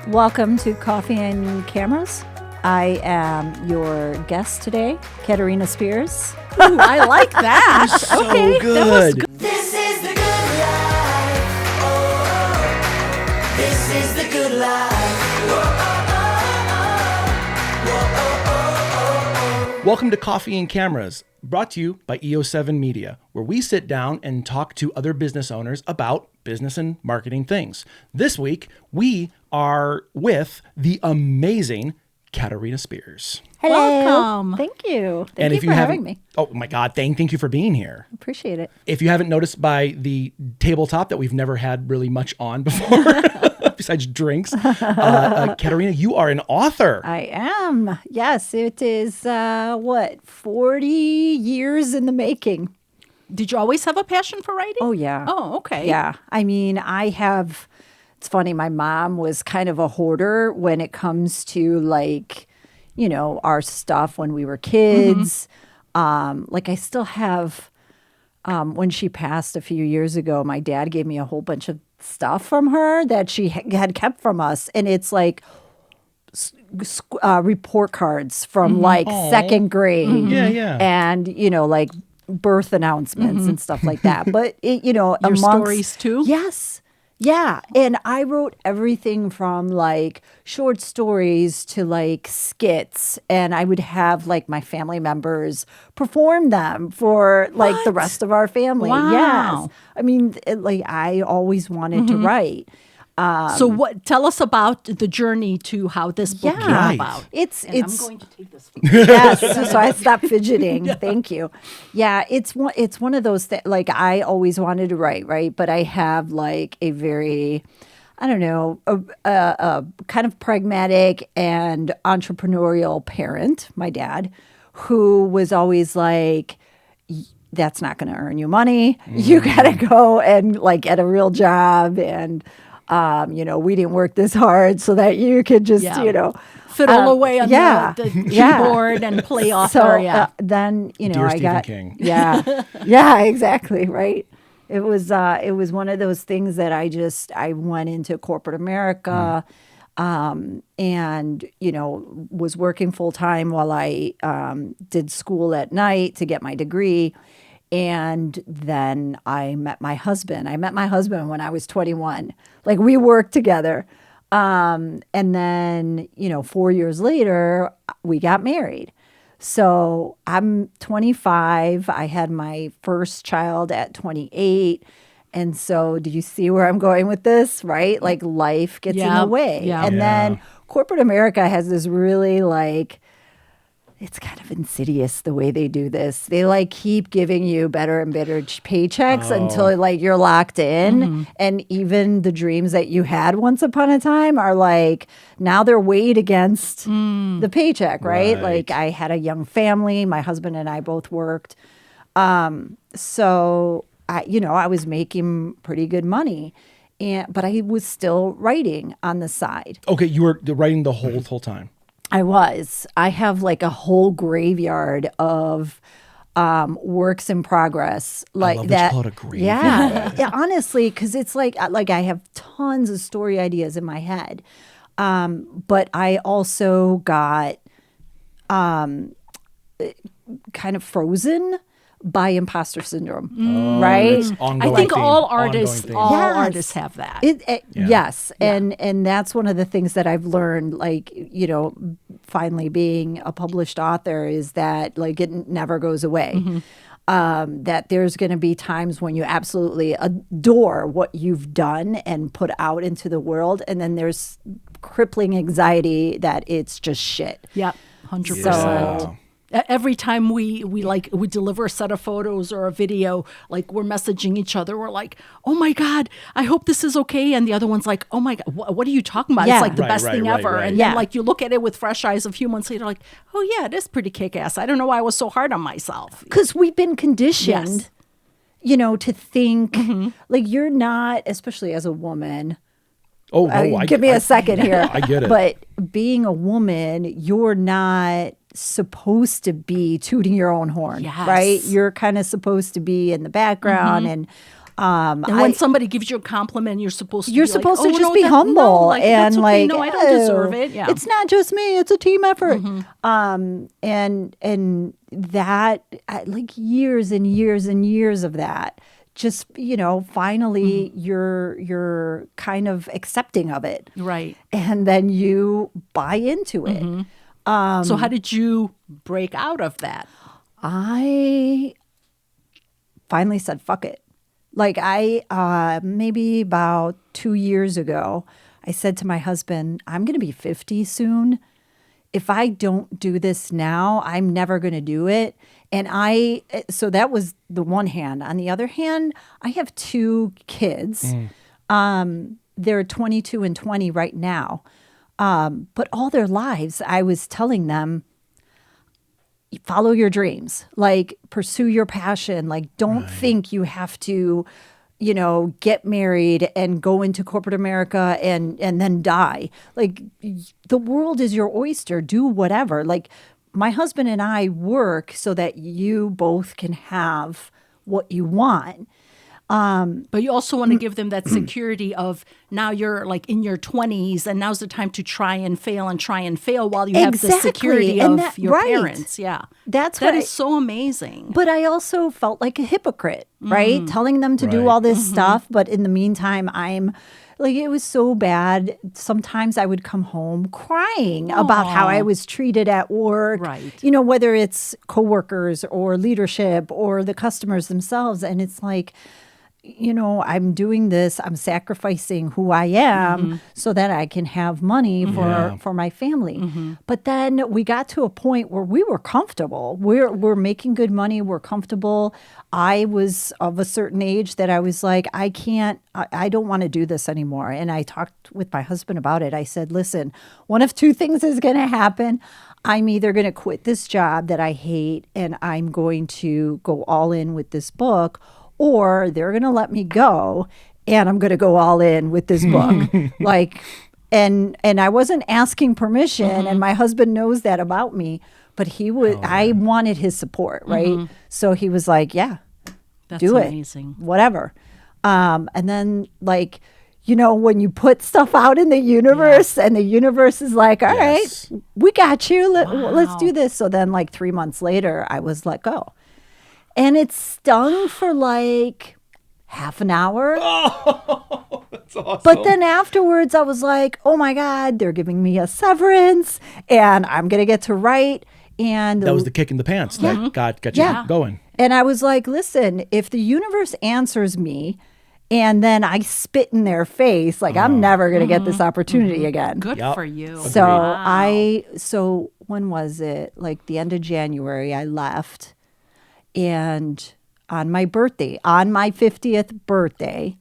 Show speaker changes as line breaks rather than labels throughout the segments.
Welcome to Coffee and Cameras. I am your guest today, Katerina Speers.
Ooh, I like that.
So
okay,
good.
that was good.
This is the good life. Oh, this is the good life.
Welcome to Coffee and Cameras, brought to you by EO7 Media, where we sit down and talk to other business owners about business and marketing things. This week, we are with the amazing Katerina Speers.
Hello.
Welcome.
Thank you.
And
Thank
if
you for having
haven't,
me.
oh my God, thank you for being here.
Appreciate it.
If you haven't noticed by the tabletop that we've never had really much on before, besides drinks, Katerina, you are an author.
I am. Yes, it is, 40 years in the making.
Did you always have a passion for writing?
Oh, yeah.
Oh, okay.
Yeah. I mean, it's funny, my mom was kind of a hoarder when it comes to our stuff when we were kids. I still have, when she passed a few years ago, my dad gave me a whole bunch of stuff from her that she had kept from us. And it's like report cards from second grade.
Yeah.
And, birth announcements and stuff like that. But,
Your stories too?
Yes. Yeah. And I wrote everything from short stories to skits. And I would have my family members perform them for the rest of our family.
Wow.
Yes. I mean, I always wanted to write.
So tell us about the journey to how this book came
Yeah.
about.
It's
I'm going to take this.
yes. So I stopped fidgeting. Thank you. Yeah, it's one of those things. I always wanted to write, right? But I have a very, I don't know, a kind of pragmatic and entrepreneurial parent, my dad, who was always like, that's not going to earn you money. You got to go and get a real job. And, we didn't work this hard so that you could just,
fiddle away on the keyboard and play author.
Then,
Dear
I
Stephen
got,
King.
yeah, exactly. Right. It was one of those things that I went into corporate America, and, was working full time while I, did school at night to get my degree. And then I met my husband. I met my husband when I was 21. We worked together. And then, 4 years later, we got married. So I'm 25. I had my first child at 28. And so do you see where I'm going with this, right? Life gets in the way.
Yeah.
And then corporate America has this really it's kind of insidious the way they do this. They keep giving you better and better paychecks until you're locked in. And even the dreams that you had once upon a time are now they're weighed against the paycheck, right?
Right.
I had a young family. My husband and I both worked. So I was making pretty good money. But I was still writing on the side.
Okay, you were writing the whole time.
I have a whole graveyard of works in progress
I love that you call it a graveyard.
Yeah, honestly, because it's I have tons of story ideas in my head, but I also got kind of frozen by imposter syndrome, right?
It's ongoing
I think
theme.
all
Ongoing
artists,
theme.
artists have that.
Yes, and that's one of the things that I've learned. Finally being a published author is that it never goes away. That there's going to be times when you absolutely adore what you've done and put out into the world, and then there's crippling anxiety that it's just shit.
Yep, 100%.
So-
Every time we deliver a set of photos or a video, we're messaging each other. We're like, "Oh my God, I hope this is okay." And the other one's like, "Oh my God, what are you talking about?"
Yeah.
It's the best thing ever.
Right.
And then you look at it with fresh eyes a few months later, "Oh yeah, it is pretty kick-ass. I don't know why I was so hard on myself."
Because we've been conditioned, to think you're not, especially as a woman.
Oh, no,
Give me a second here.
I get it.
But being a woman, you're not supposed to be tooting your own horn,
Yes.
right? You're kind of supposed to be in the background and
And when somebody gives you a compliment, you're supposed to
you're
be
supposed
like,
to
oh,
just
no,
be
that-
humble
no, like,
and
that's okay.
like,
No, I don't
"Oh,
deserve it. Yeah.
it's not just me; it's a team effort." And that like years and years and years of that. Just finally you're kind of accepting of it,
Right.
and then you buy into it.
So how did you break out of that?
I finally said, fuck it. Like maybe about 2 years ago, I said to my husband, I'm going to be 50 soon. If I don't do this now, I'm never going to do it. And so that was the one hand. On the other hand, I have 2 kids. They're 22 and 20 right now. But all their lives, I was telling them, follow your dreams, like pursue your passion. Like, don't think you have to, get married and go into corporate America and then die. Like, the world is your oyster. Do whatever. Like, my husband and I work so that you both can have what you want.
But you also want to give them that security of now you're like in your 20s and now's the time to try and fail while you have the
Exactly.
security
And
of your
right.
parents. Yeah.
That's
that
what
is so amazing.
But I also felt like a hypocrite, right? Telling them to do
Right.
all this stuff. But in the meantime, I'm like, it was so bad. Sometimes I would come home crying about how I was treated at work,
Right.
Whether it's coworkers or leadership or the customers themselves. And it's like, I'm doing this, I'm sacrificing who I am so that I can have money for my family. But then we got to a point where we were comfortable. We're making good money, we're comfortable. I was of a certain age that I was like, I don't want to do this anymore. And I talked with my husband about it. I said, listen, one of 2 things is going to happen. I'm either going to quit this job that I hate and I'm going to go all in with this book, or they're going to let me go and I'm going to go all in with this book. And I wasn't asking permission, and my husband knows that about me, but I wanted his support, right? So he was like, yeah,
That's
do it,
amazing.
whatever. And then when you put stuff out in the universe and the universe is like, all
Yes.
right, we got you. Let's
Wow.
do this. So then 3 months later, I was let go. And it stung for like half an hour.
That's awesome.
But then afterwards, I was like, oh my God, they're giving me a severance and I'm going to get to write. And
that was the kick in the pants that got you
Yeah.
going.
And I was like, listen, if the universe answers me and then I spit in their face, like I'm never going to get this opportunity again.
Good
Yep.
for you.
So
Wow.
so when was it? Like the end of January, I left. And on my 50th birthday,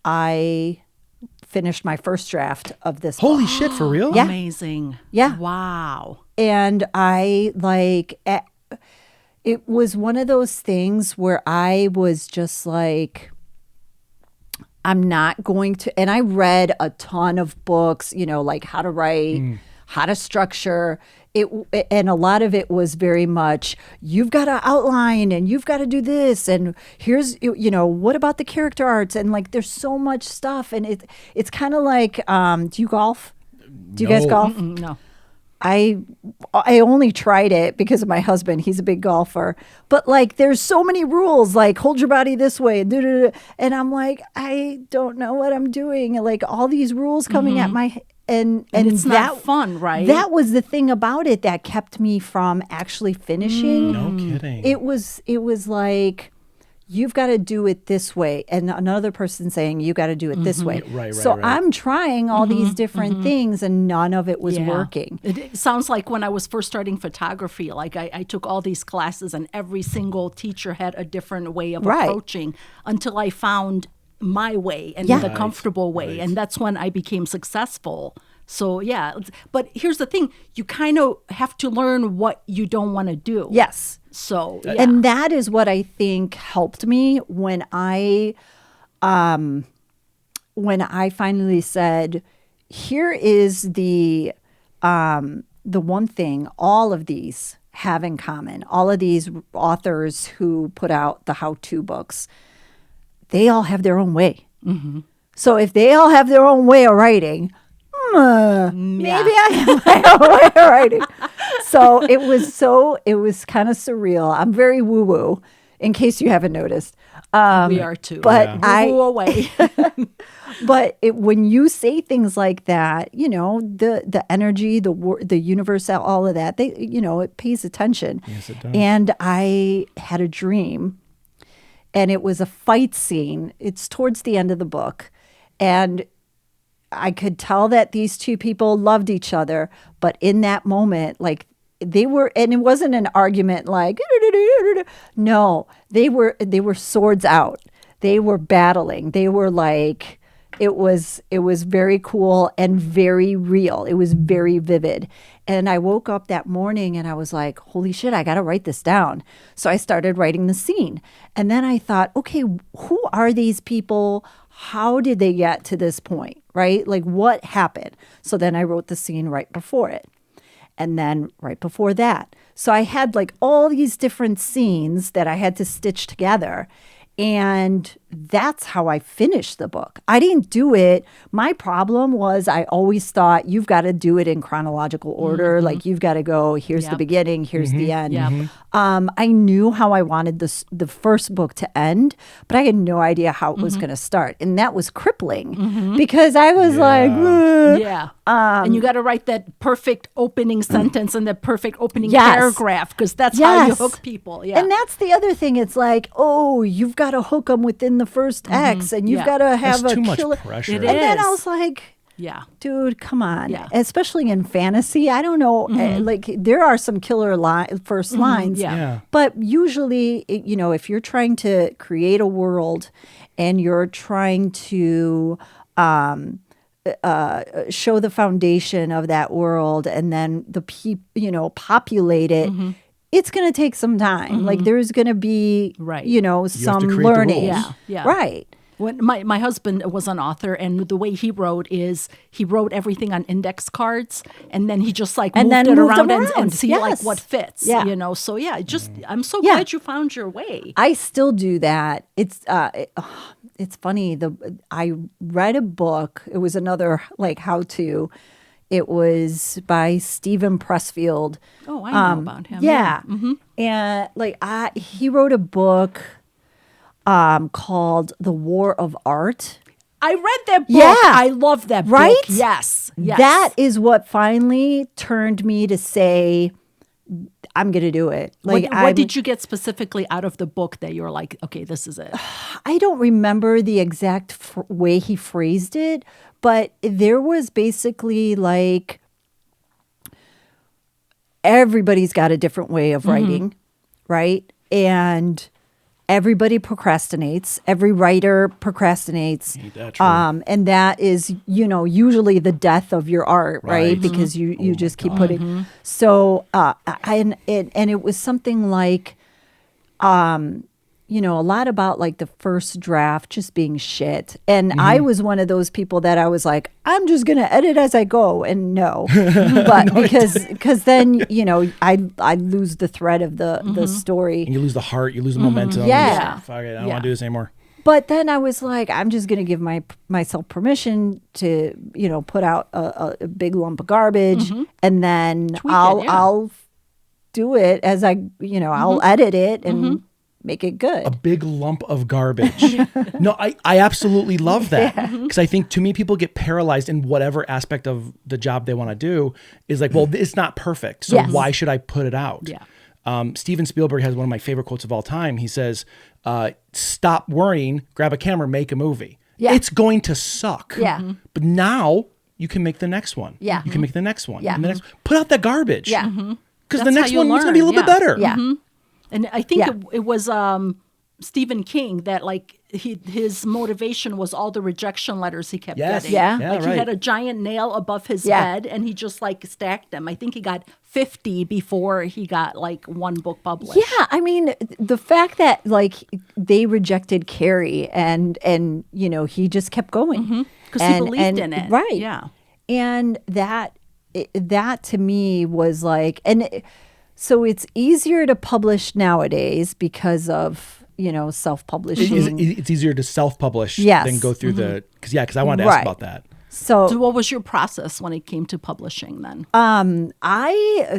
I finished my first draft of this book.
Holy shit, for real?
Yeah.
Amazing.
Yeah.
Wow.
And it was one of those things where I was just like, I'm not going to, and I read a ton of books, like how to write, how to structure it. And a lot of it was very much, you've got to outline and you've got to do this. And here's, what about the character arts? And there's so much stuff. And it's kind of like, do you golf? Do you guys
No.
golf?
No.
I only tried it because of my husband. He's a big golfer. But there's so many rules, like hold your body this way. And I'm like, I don't know what I'm doing. All these rules coming at my and
it's
that,
not fun, right?
That was the thing about it that kept me from actually finishing.
No kidding.
It was like, you've got to do it this way. And another person saying, you got to do it this way.
Right,
so
right.
I'm trying all these different things and none of it was
Yeah.
working.
It sounds like when I was first starting photography, I took all these classes and every single teacher had a different way of
Right.
approaching until I found my way and
Yeah.
the
Right,
comfortable way.
right.
And that's when I became successful. So, yeah. But here's the thing. You kind of have to learn what you don't want to do.
Yes.
So, yeah.
And that is what I think helped me when I finally said, here is the one thing all of these have in common. All of these authors who put out the how-to books, they all have their own way. So if they all have their own way of writing, maybe I have my own way of writing. So it was kind of surreal. I'm very woo-woo, in case you haven't noticed.
We are too.
But
Woo away.
But when you say things like that, the energy, the universe, all of that, it pays attention.
Yes, it does.
And I had a dream, and it was a fight scene. It's towards the end of the book, and I could tell that these two people loved each other, but in that moment, like they were, and it wasn't an argument like, no, they were swords out. They were battling. They were like, it was very cool and very real. It was very vivid. And I woke up that morning and I was like, holy shit, I got to write this down. So I started writing the scene. And then I thought, okay, who are these people? How did they get to this point, right? Like what happened? So then I wrote the scene right before it. And then right before that. So I had like all these different scenes that I had to stitch together. And that's how I finished the book. I didn't do it. My problem was I always thought you've got to do it in chronological order. Like you've got to go, here's the beginning, here's the end. I knew how I wanted the first book to end, but I had no idea how it was going to start. And that was crippling because I was like,
and you got to write that perfect opening sentence and that perfect opening paragraph because that's how you hook people. Yeah.
And that's the other thing. It's like, oh, you've got to hook them within the first X and you've got to have
that's
a
too much
killer.
pressure.
And then I was like, dude, come on.
Yeah.
Especially in fantasy. I don't know. Like there are some killer first lines. But usually, if you're trying to create a world and you're trying to show the foundation of that world and then populate it, it's going to take some time. Like there's going to be, some learning. Right.
When my husband was an author, and the way he wrote is he wrote everything on index cards, and then he just like moved it around and see like what fits. So I'm so glad you found your way.
I still do that. It's funny. I read a book. It was another like how to. It was by Stephen Pressfield.
Oh, I know about him.
Yeah. And like he wrote a book called The War of Art.
I read that book.
Yeah.
I love that book.
Right?
Yes.
That is what finally turned me to say, I'm going to do it. Like,
what did you get specifically out of the book that you're like, okay, this is it?
I don't remember the exact way he phrased it, but there was basically like everybody's got a different way of writing, right? And everybody procrastinates. Every writer procrastinates.
Ain't that true?
And that is, usually the death of your art, right? Because you just keep putting. So, and it was something like, a lot about like the first draft just being shit. And I was one of those people that I was like, I'm just going to edit as I go. And no, but because then, I lose the thread of the story.
And you lose the heart, you lose the momentum.
Yeah.
Fuck it, I don't want to do this anymore.
But then I was like, I'm just going to give myself permission to, put out a big lump of garbage, and then I'll do it as I, I'll edit it and make it good.
A big lump of garbage. No, I absolutely love that because I think too many people get paralyzed in whatever aspect of the job they want to do is like, well, it's not perfect, so why should I put it out? Steven Spielberg has one of my favorite quotes of all time. He says, stop worrying, grab a camera, make a movie. It's going to suck. But now you can make the next one. You can make the next one. And the next, put out the garbage. Because the next one is going to be a little bit better.
And I think it was Stephen King that like his motivation was all the rejection letters he kept getting. He had a giant nail above his bed and he just like stacked them. I think he got 50 before he got like one book published.
Yeah, I mean the fact that like they rejected Carrie and he just kept going
because he believed in it.
Right.
Yeah.
And that to me was like so it's easier to publish nowadays because of self-publishing.
It's easier to self-publish than go through because I wanted to ask about that.
So what was your process when it came to publishing then?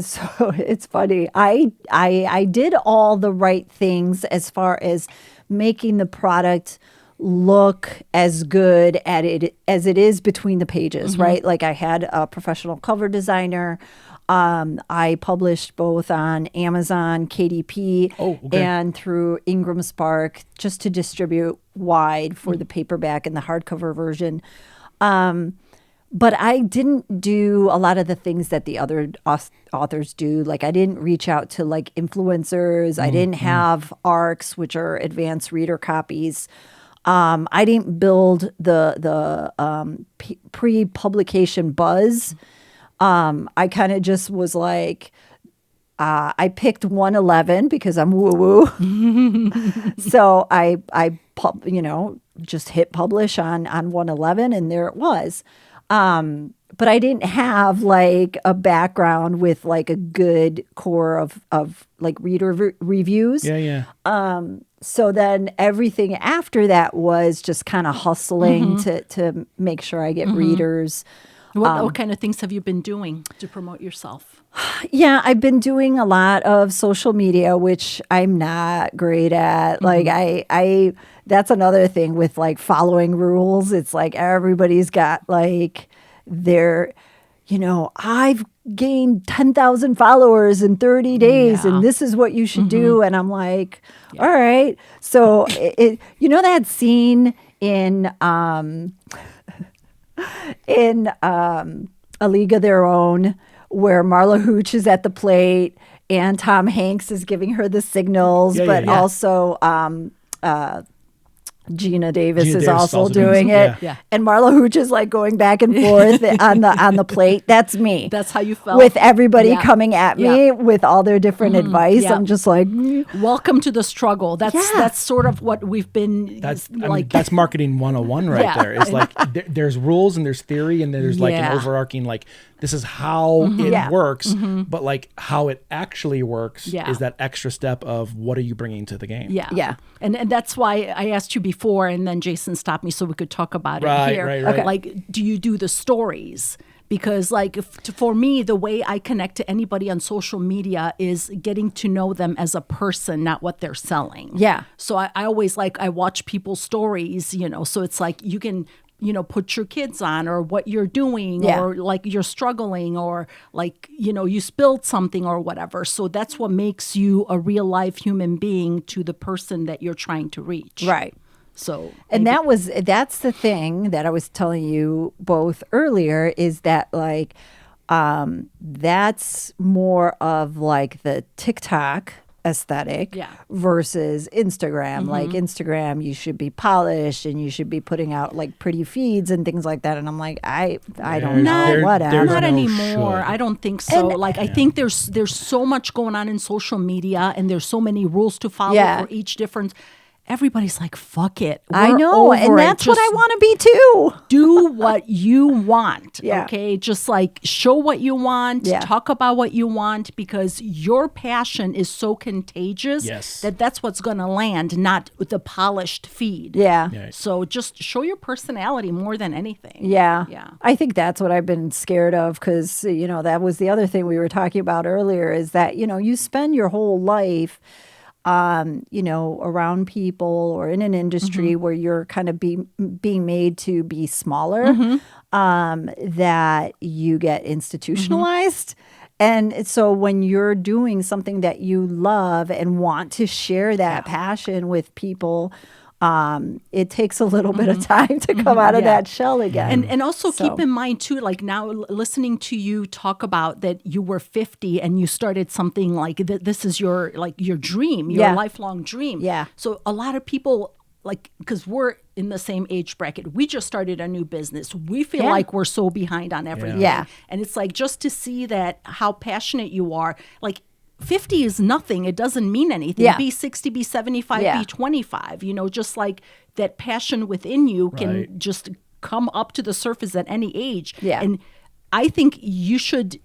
So it's funny. I did all the right things as far as making the product look as good at it as it is between the pages, right? Like I had a professional cover designer. I published both on Amazon, KDP, and through Ingram Spark just to distribute wide for the paperback and the hardcover version. But I didn't do a lot of the things that the other authors do. Like I didn't reach out to like influencers. I didn't have ARCs, which are advanced reader copies. I didn't build the pre-publication buzz. I kind of just was like, I picked 111 because I'm woo-woo. So I just hit publish on 111 and there it was. But I didn't have like a background with like a good core of like reader reviews.
Yeah.
So then everything after that was just kind of hustling to make sure I get readers.
What kind of things have you been doing to promote yourself?
Yeah, I've been doing a lot of social media, which I'm not great at. Like I that's another thing with like following rules. It's like everybody's got like their, I've gained 10,000 followers in 30 days and this is what you should do. And I'm like, all right. So that scene in A League of Their Own where Marla Hooch is at the plate and Tom Hanks is giving her the signals, but also Gina Davis is also doing it.
Yeah.
And Marla Hooch is like going back and forth on the plate. That's me.
That's how you felt?
With everybody coming at me with all their different advice.
Yeah.
I'm just like,
welcome to the struggle. That's sort of what we've been
that's marketing 101 right there. It's like there's rules and there's theory and there's like an overarching like this is how it works, but like how it actually works is that extra step of what are you bringing to the game?
Yeah. And that's why I asked you before, and then Jason stopped me so we could talk about it here.
Right.
Okay. Like, do you do the stories? Because like for me, the way I connect to anybody on social media is getting to know them as a person, not what they're selling.
Yeah.
So I always I watch people's stories, so it's like you can put your kids on or what you're doing or like you're struggling or like, you spilled something or whatever. So that's what makes you a real life human being to the person that you're trying to reach.
right.
So,
And that's the thing that I was telling you both earlier is that like, that's more of like the TikTok aesthetic versus Instagram. Like Instagram, you should be polished and you should be putting out like pretty feeds and things like that. And I'm like, I don't know, whatever.
Not
no
anymore.
should.
I don't think so.
And,
I think there's so much going on in social media and there's so many rules to follow for each different. Everybody's like, fuck it.
I know. And that's what I want to be too.
Do what you want.
Yeah.
Okay. Just like show what you want,
Yeah.
talk about what you want, because your passion is so contagious that's what's going to land, not with the polished feed.
Yeah.
So just show your personality more than anything.
Yeah.
Yeah.
I think that's what I've been scared of because, that was the other thing we were talking about earlier is that, you spend your whole life around people or in an industry where you're kind of being made to be smaller, that you get institutionalized. And so when you're doing something that you love and want to share that passion with people, it takes a little bit of time to come out of that shell again.
And also keep in mind too, like now listening to you talk about that you were 50 and you started something like this is your dream, your lifelong dream.
Yeah.
So a lot of people because we're in the same age bracket, we just started a new business. We feel like we're so behind on everything.
Yeah.
And it's like just to see that how passionate you are, like 50 is nothing. It doesn't mean anything.
Yeah.
Be 60, be 75, be 25. Just like that passion within you can just come up to the surface at any age.
Yeah.
And I think you should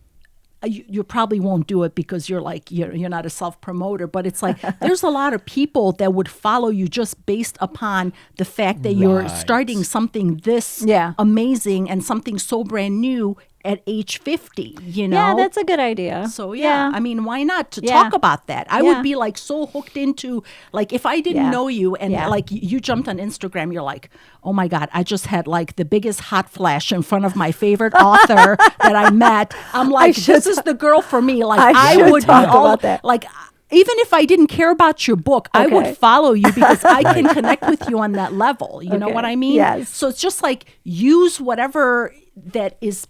you probably won't do it because you're like, you're not a self-promoter, but it's like, there's a lot of people that would follow you just based upon the fact that you're starting something this amazing and something so brand new at age 50,
Yeah, that's a good idea.
So, I mean, why not to talk about that? I would be like so hooked into, like, if I didn't know you and like you jumped on Instagram, you're like, oh my God, I just had like the biggest hot flash in front of my favorite author that I met. I'm like, this is the girl for me. Like, I would
talk about that.
Like, even if I didn't care about your book, I would follow you because I can connect with you on that level. You know what I mean?
Yes.
So it's just like, use whatever that is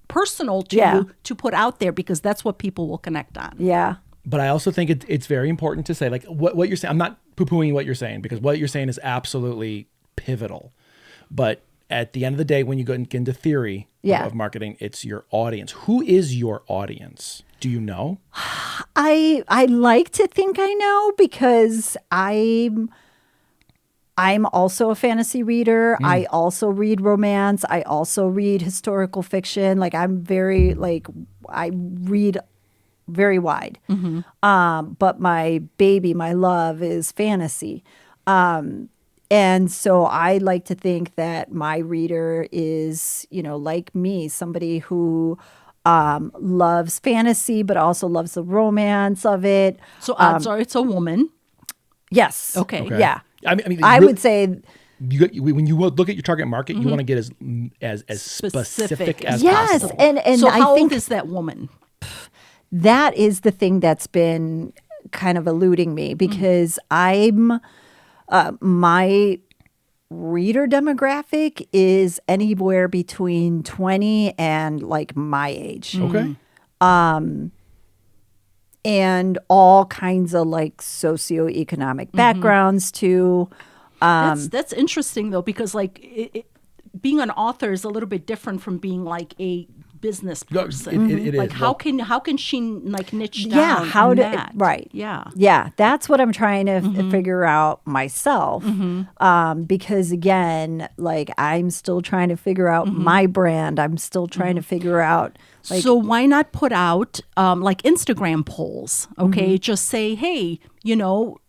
personal to you to put out there, because that's what people will connect on.
Yeah.
But I also think it's very important to say, like, what you're saying. I'm not poo-pooing what you're saying, because what you're saying is absolutely pivotal. But at the end of the day, when you go into theory of marketing, it's your audience. Who is your audience? Do you know?
I like to think I know, because I'm also a fantasy reader. I also read romance. I also read historical fiction. Like, I'm very, like, I read very wide. But my baby, my love is fantasy. And so I like to think that my reader is, like me, somebody who loves fantasy, but also loves the romance of it.
So odds are it's a woman.
Yes.
Okay.
Yeah.
I mean,
I would say,
when you look at your target market, you want to get as specific as possible.
And
so
I
how
think
old is that woman?
that is the thing that's been kind of eluding me, because I'm my reader demographic is anywhere between 20 and like my age.
Okay.
And all kinds of like socioeconomic backgrounds too.
That's interesting though, because like being an author is a little bit different from being like a business person.
It
like
is.
how can she like niche down?
How
in
to
that?
right?
Yeah.
That's what I'm trying to figure out myself. Because again, like, I'm still trying to figure out my brand. I'm still trying to figure out. Like,
so why not put out like Instagram polls? Okay, just say, hey,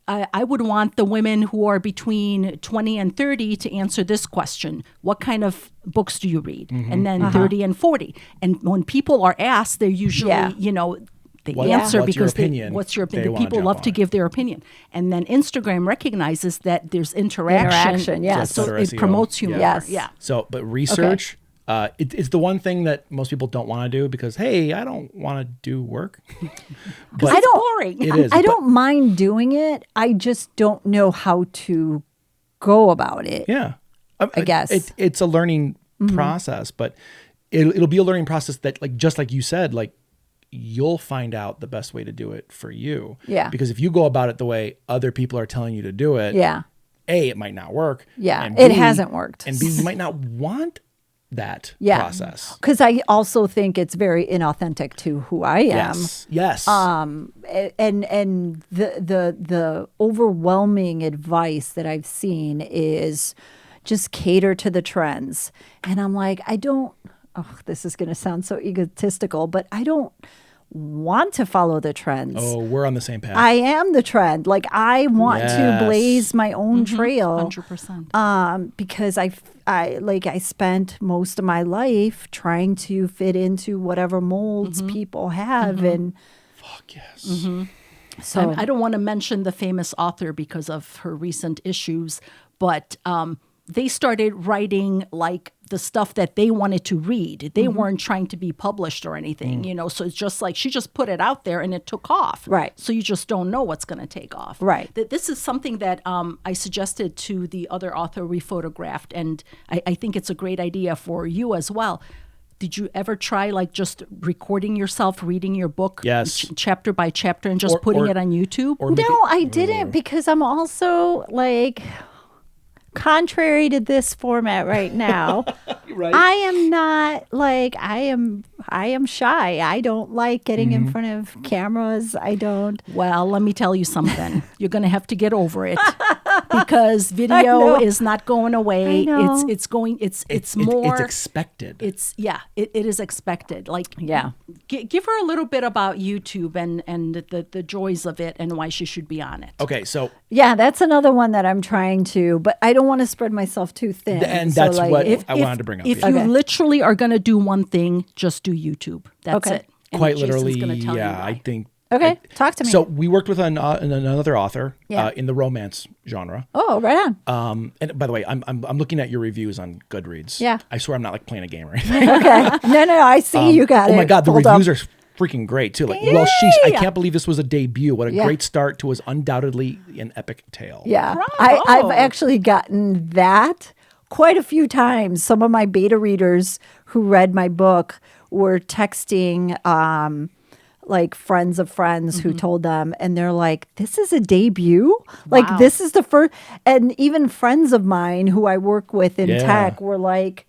I would want the women who are between 20 and 30 to answer this question. What kind of books do you read? And then 30 and 40. And when people are asked, they're usually, they answer because what's your opinion? People love to give their opinion. And then Instagram recognizes that there's interaction. So it promotes you more. Yeah.
So, but research, it's the one thing that most people don't want to do, because, hey, I don't want to do work.
But it's boring.
It is.
I don't mind doing it. I just don't know how to go about it.
Yeah.
I guess.
It's a learning process, but it'll be a learning process that, like, just like you said, like, you'll find out the best way to do it for you.
Yeah.
Because if you go about it the way other people are telling you to do it, A, it might not work.
Yeah.
And
it hasn't worked.
And B, you might not want that process.
Because I also think it's very inauthentic to who I am.
Yes.
And the overwhelming advice that I've seen is just cater to the trends. And I'm like, this is going to sound so egotistical, but I don't want to follow the trends.
Oh, we're on the same path.
I am the trend. Like, I want to blaze my own trail.
100%.
Because I spent most of my life trying to fit into whatever molds people have. And
fuck yes.
So
I don't want to mention the famous author because of her recent issues, but they started writing like the stuff that they wanted to read. They weren't trying to be published or anything, so it's just like she just put it out there and it took off.
Right.
So you just don't know what's going to take off.
Right.
This is something that I suggested to the other author we photographed, and I think it's a great idea for you as well. Did you ever try like just recording yourself reading your book chapter by chapter and just putting it on YouTube?
No, I didn't, because I'm also like, contrary to this format right now,
right.
I am not like, I am shy. I don't like getting in front of cameras. I don't.
Well, let me tell you something. You're going to have to get over it. because video is not going away.
know.
It's more.
It's expected.
It is expected. Like,
Yeah.
Give her a little bit about YouTube and the joys of it and why she should be on it.
Okay, so
Yeah, that's another one that I'm trying to, but I don't want to spread myself too thin.
and
So,
that's
like,
what I wanted to bring up.
If
yeah.
you
Okay.
literally are going to do one thing, just do YouTube. That's
Okay.
it. And
Quite
Jason's
literally,
gonna tell you
yeah.
why.
I think.
Okay, talk to me.
So we worked with another author
Yeah.
in the romance genre.
Oh, right on.
And by the way, I'm looking at your reviews on Goodreads.
Yeah.
I swear I'm not like playing a game or anything.
Okay. No, I see you got it.
Oh my God, the
Hold
reviews
up.
are freaking great too. Like, well, sheesh, I
Yeah.
can't believe this was a debut. What a
Yeah.
great start to was undoubtedly an epic tale.
Yeah.
Bravo.
I've actually gotten that quite a few times. Some of my beta readers who read my book were texting like friends of friends who told them, and they're like, this is a debut? Like,
Wow.
this is the first. And even friends of mine who I work with in
Yeah.
tech were like,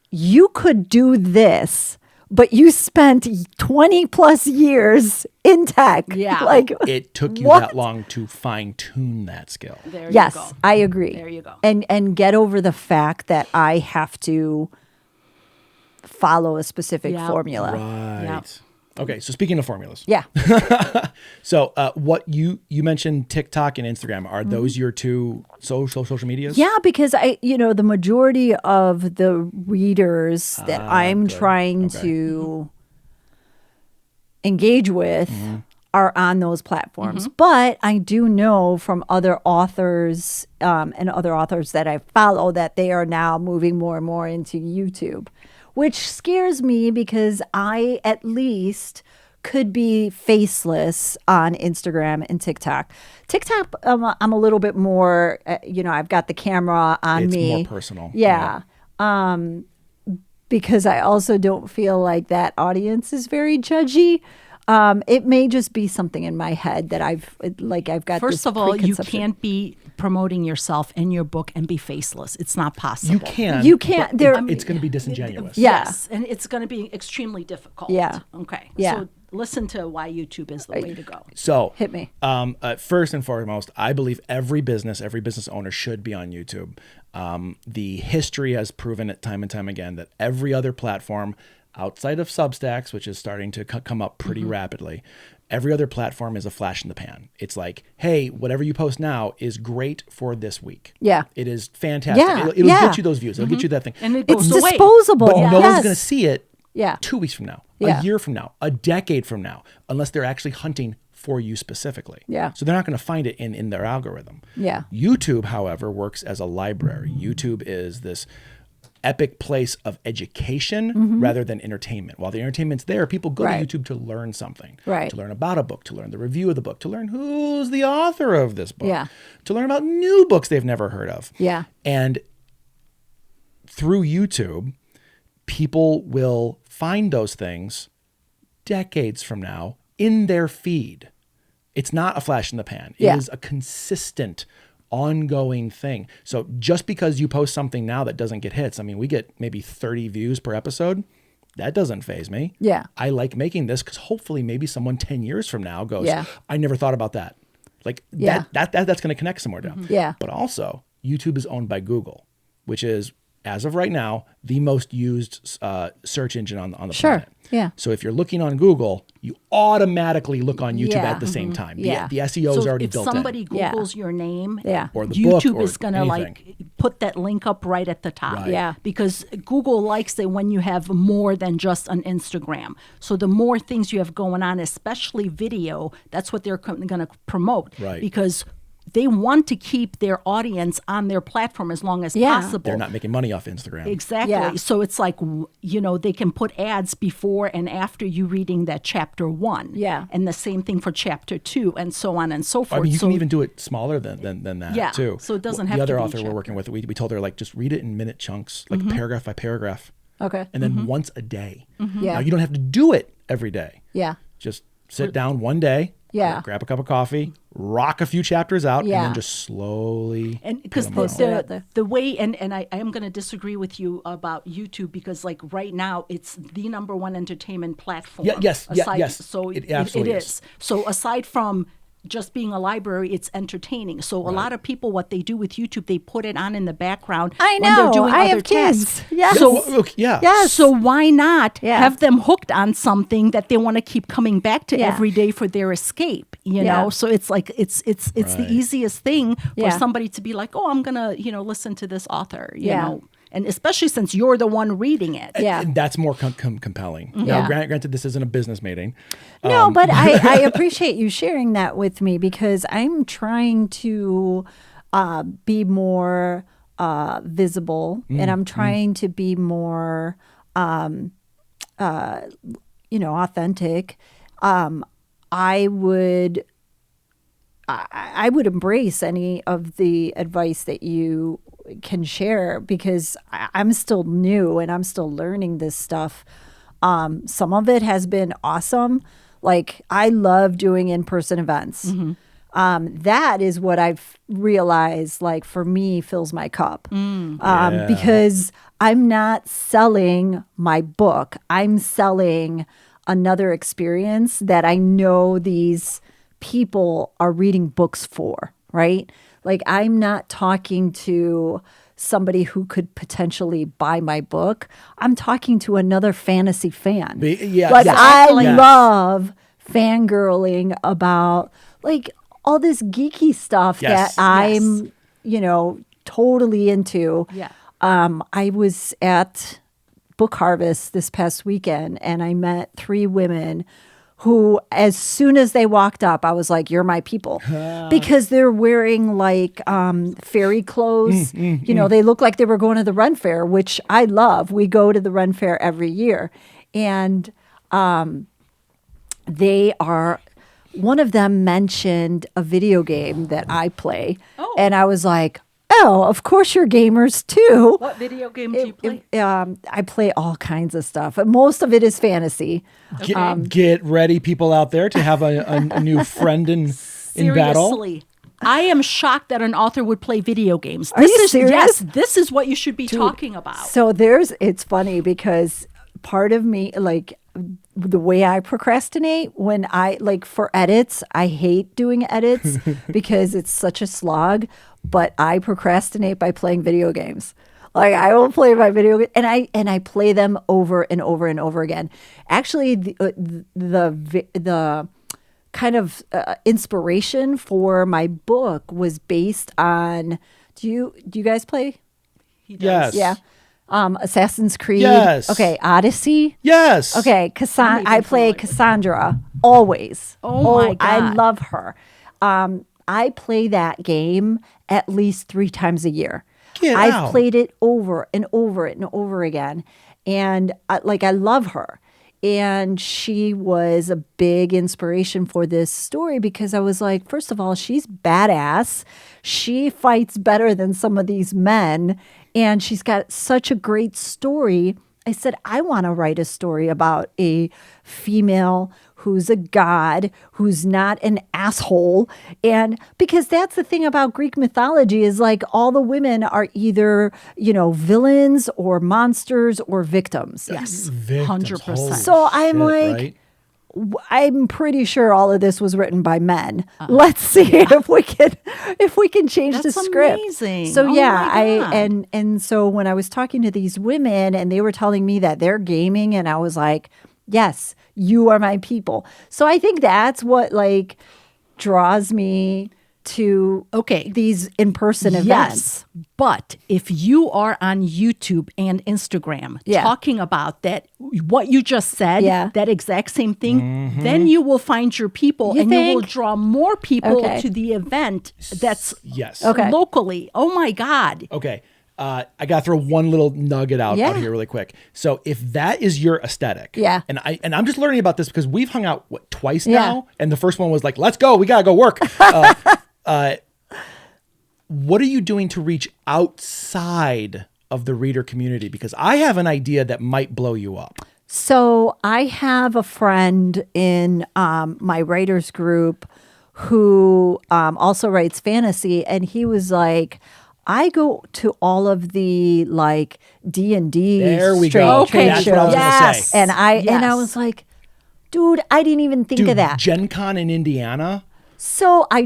you could do this, but you spent 20 plus years in tech.
Yeah.
Like,
It took you
What?
that long to fine tune that skill.
There you
yes,
go.
I agree.
There you go.
And get over the fact that I have to follow a specific
Yeah.
formula.
Right.
Yep.
Okay, so speaking of formulas.
Yeah.
So what you mentioned TikTok and Instagram, are those your two social medias?
Yeah, because the majority of the readers that I'm trying
Okay.
to engage with are on those platforms. But I do know from other authors and other authors that I follow that they are now moving more and more into YouTube, which scares me because I at least could be faceless on Instagram and TikTok. TikTok, I'm a little bit more, I've got the camera on
It's
me.
more personal.
Yeah. Because I also don't feel like that audience is very judgy. It may just be something in my head that I've got.
First
this
of all, you
preconception.
can't be promoting yourself in your book and be faceless. It's not possible.
You can.
You can't-
but
there-
it's going to be disingenuous.
Yeah.
Yes, and it's going to be extremely difficult.
Yeah.
Okay.
Yeah.
So listen to why YouTube is the way to go.
So
Hit me.
First and foremost, I believe every business owner should be on YouTube. The history has proven it time and time again that every other platform outside of Substacks, which is starting to come up pretty rapidly, every other platform is a flash in the pan. It's like, hey, whatever you post now is great for this week.
Yeah.
It is fantastic.
Yeah,
It'll
yeah.
get you those views. It'll get you that thing.
And it
It's
goes away.
disposable.
But no
Yes.
one's going to see it
Yeah.
2 weeks from now,
Yeah.
a year from now, a decade from now, unless they're actually hunting for you specifically.
Yeah.
So they're not going to find it in their algorithm.
Yeah.
YouTube, however, works as a library. YouTube is this epic place of education rather than entertainment. While the entertainment's there, people go
Right.
to YouTube to learn something,
Right.
to learn about a book, to learn the review of the book, to learn who's the author of this book,
Yeah.
to learn about new books they've never heard of.
Yeah.
And through YouTube, people will find those things decades from now in their feed. It's not a flash in the pan. It
Yeah.
is a consistent, ongoing thing. So just because you post something now that doesn't get hits, I mean, we get maybe 30 views per episode. That doesn't faze me.
Yeah.
I like making this because hopefully maybe someone 10 years from now goes,
Yeah.
I never thought about that. Like
Yeah.
that's going to connect somewhere down.
Yeah.
But also, YouTube is owned by Google, which is, as of right now, the most used search engine on the
Sure.
planet.
Yeah.
So if you're looking on Google, you automatically look on YouTube
Yeah.
at the same time.
Yeah.
The SEO is
So
already
if
built
somebody
in.
Yeah.
Googles your name,
Yeah.
Or the book
YouTube
or
is going to like put that link up right at the top.
Right.
Yeah.
Because Google likes it when you have more than just an Instagram. So the more things you have going on, especially video, that's what they're going to promote.
Right.
Because they want to keep their audience on their platform as long as
Yeah.
possible.
They're not making money off Instagram.
Exactly.
Yeah.
So it's like, they can put ads before and after you reading that chapter 1.
Yeah.
And the same thing for chapter 2 and so on and so forth.
I mean, you
so
can even do it smaller than that
Yeah,
too.
so it doesn't
The
have to
other
be
author we're
chapter.
working with, we told her like just read it in minute chunks, like paragraph by paragraph,
Okay.
and then once a day.
Yeah.
Now you don't have to do it every day.
Yeah.
Just sit down one day.
Yeah.
Grab a cup of coffee, rock a few chapters out, and
Yeah.
then just slowly.
And because
put 'em out.
it out there.
the way, and I am going to disagree with you about YouTube because like right now it's the number one entertainment platform.
Yeah, yes, yeah,
Aside-
yes.
So
It absolutely
it is. So aside from just being a library, it's entertaining. So a lot of people, what they do with YouTube, they put it on in the background when they're doing other tasks.
Yes.
So,
Yes.
so why not have them hooked on something that they want to keep coming back to every day for their escape? You know, so it's like it's the easiest thing for somebody to be like, oh, I'm gonna listen to this author. You know. And especially since you're the one reading it.
And that's more compelling. Now, granted, this isn't a business meeting.
No, but I appreciate you sharing that with me because I'm trying to be more visible and I'm trying to be more, authentic. I would embrace any of the advice that you can share because I'm still new and I'm still learning this stuff. Some of it has been awesome. Like I love doing in-person events. That is what I've realized, like for me, fills my cup. Because I'm not selling my book. I'm selling another experience that I know these people are reading books for, right? Like I'm not talking to somebody who could potentially buy my book. I'm talking to another fantasy fan. I love fangirling about like all this geeky stuff that I'm, totally into. I was at Book Harvest this past weekend and I met 3 women who, as soon as they walked up, I was like, you're my people. Because they're wearing like fairy clothes. They look like they were going to the Ren Fair, which I love. We go to the Ren Fair every year. And one of them mentioned a video game that I play. And I was like, oh, of course you're gamers too.
What video game do you play?
I play all kinds of stuff. Most of it is fantasy.
Get ready, people out there, to have a new friend in battle.
Seriously. I am shocked that an author would play video games.
Are you serious?
Yes, this is what you should be talking about.
So it's funny because part of me, like the way I procrastinate when for edits, I hate doing edits because it's such a slog, but I procrastinate by playing video games. Like I will play my video game and I play them over and over and over again. Actually, the kind of inspiration for my book was based on. Do you guys play?
He does.
Yes.
Yeah. Assassin's Creed.
Yes.
Okay. Odyssey.
Yes.
Okay. I play Cassandra always.
Oh my God.
I love her. I play that game at least 3 times a year. I've played it over and over and over again. And I love her. And she was a big inspiration for this story because I was like, first of all, she's badass. She fights better than some of these men. And she's got such a great story. I said, I want to write a story about a female who's a god, who's not an asshole. And because that's the thing about Greek mythology is like all the women are either, villains or monsters or victims.
Yes,
Victims.
100%.
So I'm
right?
I'm pretty sure all of this was written by men. Let's see if we can change the
That's
script.
amazing.
So
Oh
yeah,
my God.
and so when I was talking to these women and they were telling me that they're gaming and I was like, yes, you are my people. So I think that's what draws me to these in-person events.
Yes, but if you are on YouTube and Instagram talking about that, what you just said, that exact same thing, then you will find your people you will draw more people to the event that's locally. Oh my God.
Okay. I got to throw one little nugget out here really quick. So if that is your aesthetic, and I'm just learning about this because we've hung out twice now, and the first one was like, let's go, we gotta go work. What are you doing to reach outside of the reader community? Because I have an idea that might blow you up.
So I have a friend in my writers group who also writes fantasy, and he was like, I go to all of the D&D
there we go.
trade
That's
shows.
what I was going to say.
And I was like, dude, I didn't even think of that.
Gen Con in Indiana.
So I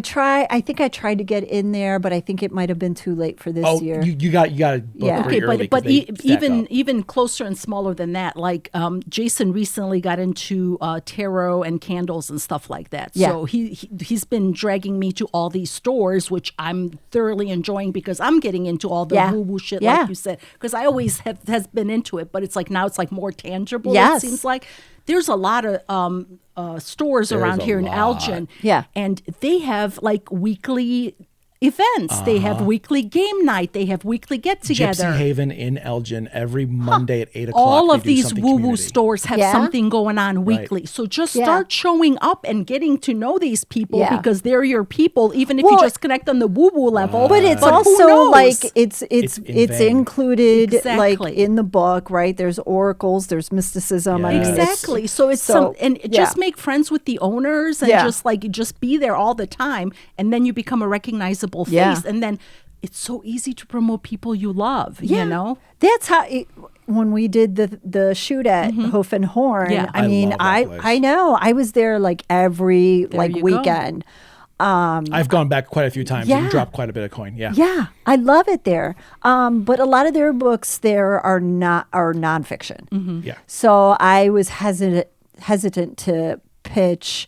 think I tried to get in there, but I think it might have been too late for this year.
You got to book
Yeah.
pretty early,
but
'cause they stack up.
even closer and smaller than that, like Jason recently got into tarot and candles and stuff like that.
Yeah.
So he's been dragging me to all these stores, which I'm thoroughly enjoying because I'm getting into all the
Yeah.
woo-woo shit,
Yeah.
like you said, because I always has been into it, but it's like now it's like more tangible.
Yes.
It seems like there's a lot of stores around
a
here in
lot.
Elgin.
Yeah.
And they have like weekly events. They have weekly game night. They have weekly get together.
Gypsy Haven in Elgin every Monday at 8:00.
All
they
of
do
these
something
woo-woo
community.
stores have
Yeah.
something going on weekly. So just start showing up and getting to know these people
Yeah.
because they're your people, even if
Well,
you just connect on the woo-woo level.
But it's
who
also
knows?
like it's
in vain.
included like
Exactly.
in the book, right? There's oracles, there's mysticism. I mean,
Yes.
Exactly. So it's just make friends with the owners and
Yeah.
just be there all the time, and then you become a recognizable face.
Yeah.
And then it's so easy to promote people you love.
Yeah.
You know.
That's how when we did the shoot at Hoof and Horn.
Yeah.
I mean,
love that place.
I know I was there like every
There you go.
weekend.
I've gone back quite a few times
Yeah.
and dropped quite a bit of coin. Yeah.
Yeah, I love it there. But a lot of their books there are nonfiction.
Yeah.
So I was hesitant to pitch,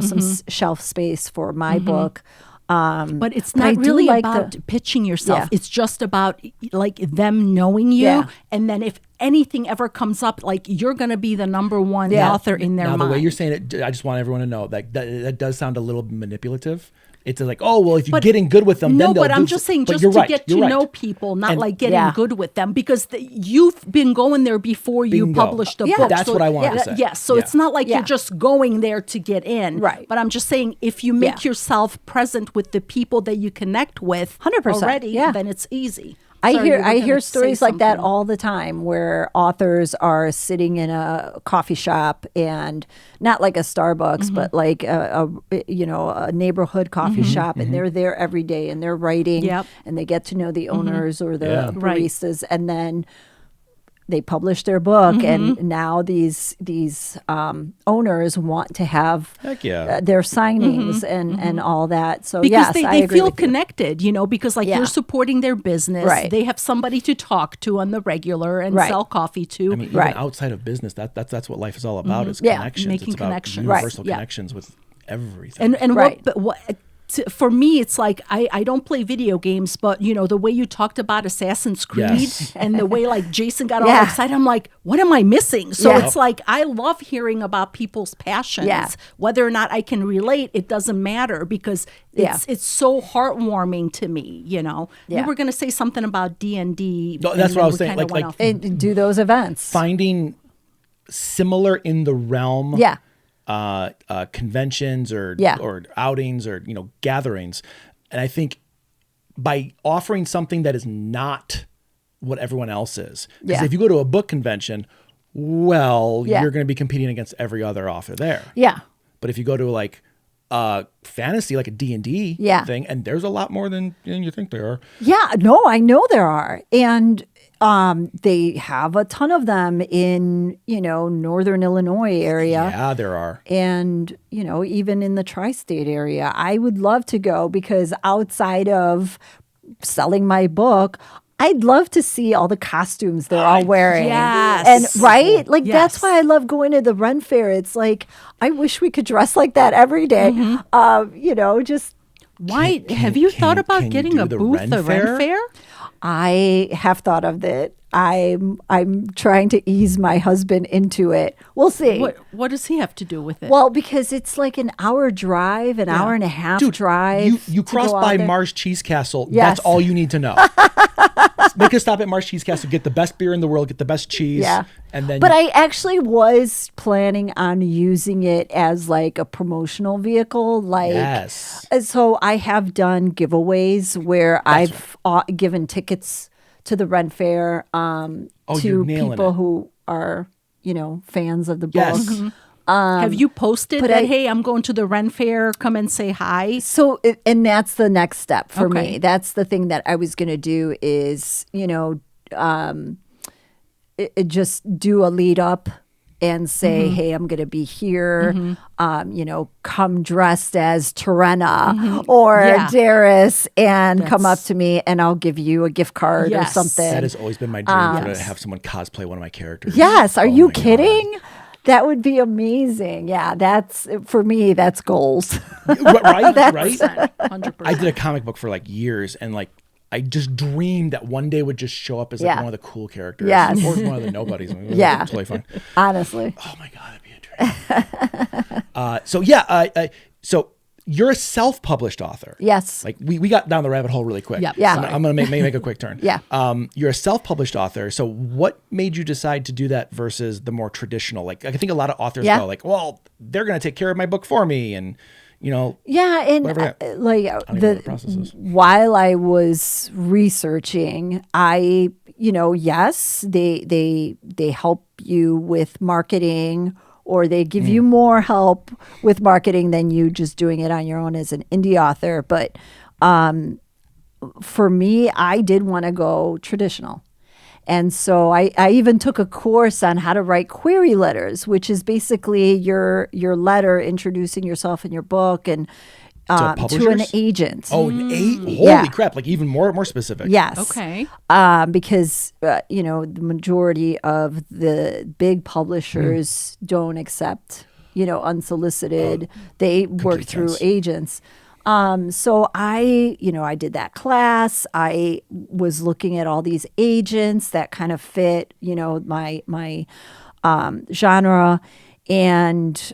some shelf space for my book.
But it's
I
not
do
really
like
about pitching yourself.
Yeah.
It's just about like them knowing you.
Yeah.
And then if anything ever comes up, like you're going to be the number one
Yeah.
author in their
Now,
mind.
the way you're saying it, I just want everyone to know that does sound a little manipulative. It's like, oh, well, if you're getting good with them,
no,
then they'll
but I'm
do
just
so-
saying,
but
just
you're
to
right,
get
you're
to
right.
know people, not
And-
like getting
Yeah.
good with them, because you've been going there before you
Bingo.
published a
Yeah.
book.
That's what I wanted to say.
Yes, so
Yeah.
it's not like
Yeah.
you're just going there to get in.
Right.
But I'm just saying, if you make
Yeah.
yourself present with the people that you connect with
100%,
already,
yeah.
then it's easy.
I
Sorry, you were
hear
gonna
stories
say
like that
something.
all the time where authors are sitting in a coffee shop and not like a Starbucks, but like a neighborhood coffee shop, and they're there every day and they're writing
Yep.
and they get to know the owners or the
Yeah.
Right.
baristas, and then they publish their book, and now these owners want to have
Heck yeah.
their signings and all that. So
Because
yes, I
they
agree
feel
with you.
connected, because like
Yeah.
you're supporting their business.
Right.
They have somebody to talk to on the regular and
Right.
sell coffee to.
I mean, even
Right.
outside of business, that's what life is all about. Is
Yeah.
connections.
Making
it's about
connections.
Right.
universal
Yeah.
connections with everything.
And
Right.
for me, it's like I don't play video games, but the way you talked about Assassin's Creed
Yes.
and the way like Jason got all
Yeah.
excited, I'm like, what am I missing? So
Yeah.
it's like I love hearing about people's passions.
Yeah.
Whether or not I can relate, it doesn't matter because it's so heartwarming to me.
Yeah.
You were going to say something about D&D.
No, that's
and
what I
then
was
we
saying,
kinda
like-
went
like-
off.
And do those events.
Finding similar in the realm.
Yeah.
Conventions or
Yeah.
outings or gatherings, and I think by offering something that is not what everyone else is, because
Yeah.
if you go to a book convention, well,
Yeah.
you're going to be competing against every other author there.
Yeah.
But if you go to like fantasy, like a D&D
Yeah.
thing, and there's a lot more than you think there are.
Yeah, no, I know there are. And they have a ton of them in, northern Illinois area.
Yeah, there are.
And, even in the tri-state area. I would love to go because outside of selling my book, I'd love to see all the costumes they're all wearing.
Yes.
And right? Like
Yes.
that's why I love going to the Ren Fair. It's like I wish we could dress like that every day. Just
Why
Can-
have you
can-
thought about
can you
getting
do
a
the
booth
Ren
at
Fair?
Ren Fair?
I have thought of it. I'm trying to ease my husband into it. We'll see.
What does he have to do with it?
Well, because it's like an hour drive, an hour and a half drive.
You
to
cross
go out
by
there.
Mars Cheese Castle.
Yes.
That's all you need to know. Make a stop at Mars Cheese Castle, get the best beer in the world, get the best cheese,
Yeah.
and then.
But I actually was planning on using it as like a promotional vehicle. Like,
Yes.
So I have done giveaways where I've given tickets to the Ren Fair
you're
to
nailing
people
it.
who are, fans of the book.
Yes.
have you posted
but
that,
I-
hey, I'm going to the Ren Fair, come and say hi?
So, and that's the next step for
Okay.
me. That's the thing that I was going to do is, just do a lead up and say, hey, I'm going to be here, come dressed as Terena or Darius and come up to me and I'll give you a gift card or something.
That has always been my dream to have someone cosplay one of my characters.
Yes. Are you kidding? God. That would be amazing. Yeah, for me, that's goals.
Right? 100%. I did a comic book for like years and like I just dreamed that one day would just show up as like one of the cool characters.
Yes.
Or one of the nobodies. I mean, it's totally fun.
Honestly.
Oh my God, that'd be a dream. So you're a self-published author.
Yes.
Like we got down the rabbit hole really quick.
Yeah.
I'm going to make a quick turn.
Yeah.
You're a self-published author. So what made you decide to do that versus the more traditional? Like I think a lot of authors go like, well, they're going to take care of my book for me. And and
the process is. While I was researching, yes, they help you with marketing, or they give you more help with marketing than you just doing it on your own as an indie author. But for me, I did want to go traditional. And so I even took a course on how to write query letters, which is basically your letter introducing yourself and your book and to an agent.
Oh, holy crap! Like even more specific.
Yes.
Okay.
Because the majority of the big publishers don't accept unsolicited. They work through agents. So I did that class. I was looking at all these agents that kind of fit, my genre. And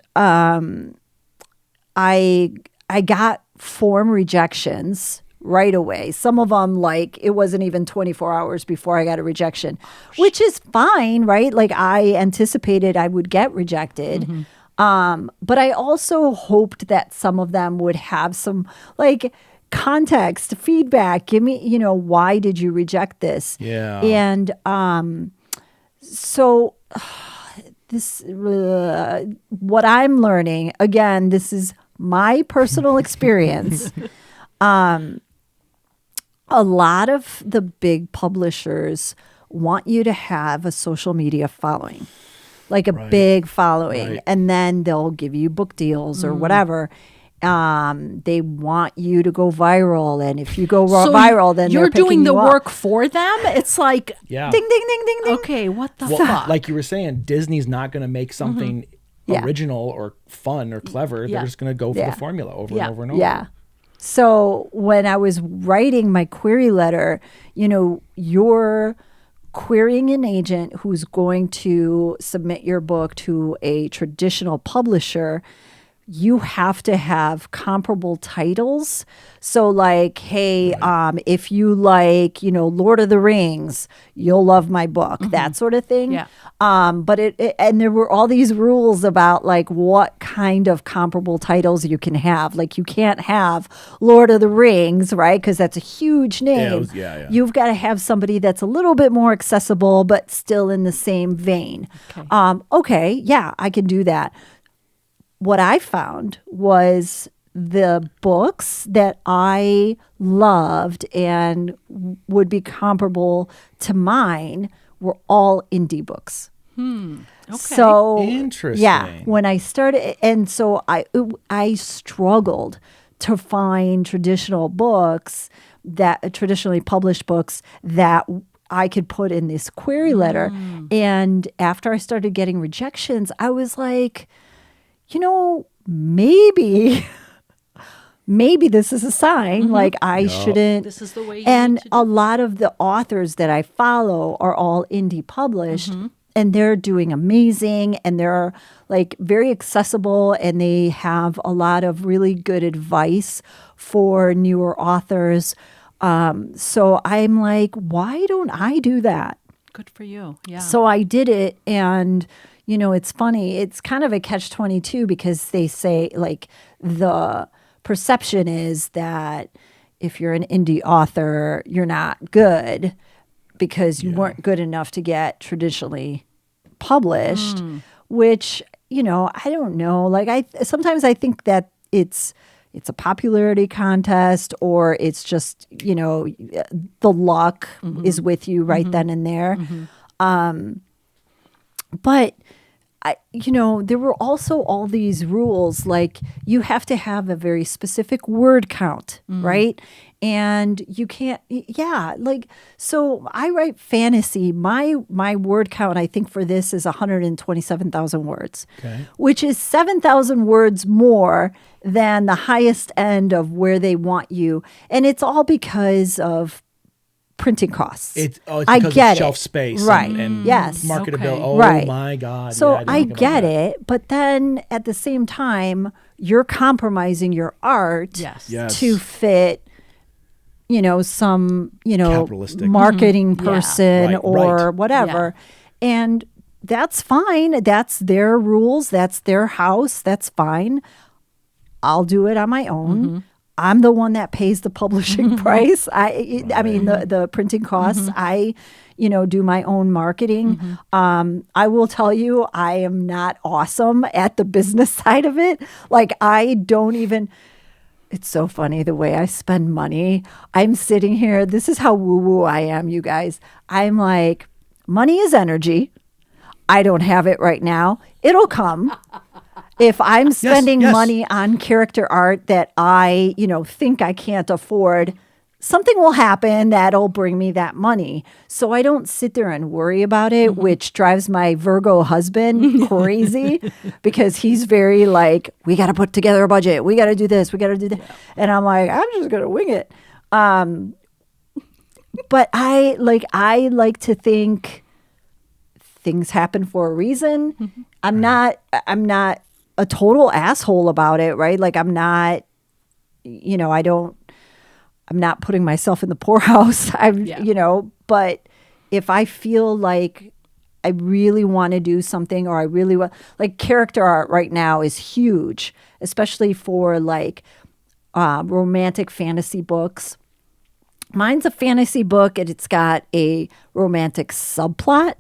I got form rejections right away. Some of them, like, it wasn't even 24 hours before I got a rejection, which is fine, right? Like, I anticipated I would get rejected. But I also hoped that some of them would have some like context, feedback. Give me, why did you reject this?
Yeah.
And so this, what I'm learning, again, this is my personal experience. A lot of the big publishers want you to have a social media following. Like a big following, and then they'll give you book deals or whatever. They want you to go viral, and if you go viral, then
you're doing the
you
work for them. It's like
ding, ding, ding, ding, ding.
Okay, what the fuck?
Like you were saying, Disney's not going to make something original or fun or clever. They're just going to go for the formula over and over and over.
Yeah. So when I was writing my query letter, you're querying an agent who's going to submit your book to a traditional publisher. You have to have comparable titles. So like, hey, if you like, Lord of the Rings, you'll love my book, that sort of thing.
Yeah.
But and there were all these rules about like what kind of comparable titles you can have. Like you can't have Lord of the Rings, right? Because that's a huge name. You've got to have somebody that's a little bit more accessible, but still in the same vein. Okay, I can do that. What I found was the books that I loved and would be comparable to mine were all indie books.
Okay.
So
interesting.
Yeah, when I started, and so I struggled to find traditional books traditionally published books that I could put in this query letter. And after I started getting rejections, I was like, maybe this is a sign. Like I shouldn't.
This is the way.
And a lot of the authors that I follow are all indie published, and they're doing amazing, and they're like very accessible, and they have a lot of really good advice for newer authors. So I'm like, why don't I do that?
Good for you. Yeah.
So I did it, and it's funny. It's kind of a catch-22 because they say like the perception is that if you're an indie author, you're not good because you weren't good enough to get traditionally published, which, I don't know. Like sometimes I think that it's a popularity contest, or it's just, the luck is with you right then and there. But there were also all these rules, like you have to have a very specific word count, right? And you can't, so I write fantasy. My word count, I think for this is 127,000 words, which is 7,000 words more than the highest end of where they want you. And it's all because of printing costs.
It's because of shelf space,
right?
And
yes,
marketability.
Okay.
Oh
right.
my God!
So
yeah,
I get it, but then at the same time, you're compromising your art to fit, some
capitalistic
marketing person or
right.
whatever, and that's fine. That's their rules. That's their house. That's fine. I'll do it on my own. I'm the one that pays the publishing price. I mean, the printing costs. I, do my own marketing. I will tell you, I am not awesome at the business side of it. Like, I don't even, it's so funny the way I spend money. I'm sitting here. This is how woo-woo I am, you guys. I'm like, money is energy. I don't have it right now. It'll come. If I'm spending money on character art that I, think I can't afford, something will happen that'll bring me that money. So I don't sit there and worry about it, which drives my Virgo husband crazy because he's very like, we got to put together a budget. We got to do this. We got to do that. Yeah. And I'm like, I'm just going to wing it. But I like to think things happen for a reason. I'm not a total asshole about it, right? Like I'm not, I'm not putting myself in the poorhouse. But if I feel like I really want to do something or I really want, like character art right now is huge, especially for like romantic fantasy books. Mine's a fantasy book and it's got a romantic subplot.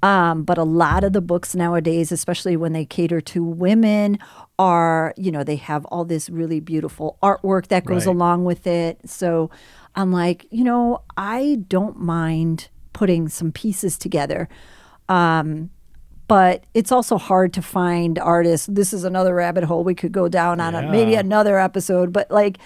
But a lot of the books nowadays, especially when they cater to women, are, they have all this really beautiful artwork that goes along with it. So I'm like, I don't mind putting some pieces together. But it's also hard to find artists. This is another rabbit hole we could go down on maybe another episode, but like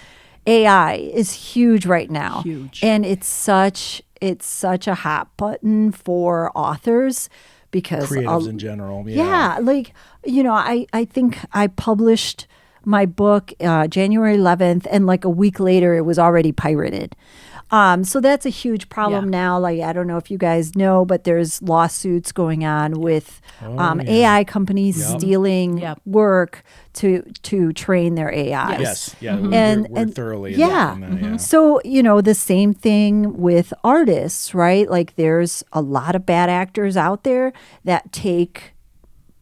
AI is huge right now.
Huge.
And it's such a hot button for authors because
creatives in general.
I think I published my book January 11th and like a week later it was already pirated. So that's a huge problem now. Like, I don't know if you guys know, but there's lawsuits going on with AI companies stealing work to train their AIs.
Yes. Yeah. We're thoroughly in that.
So, the same thing with artists, right? Like there's a lot of bad actors out there that take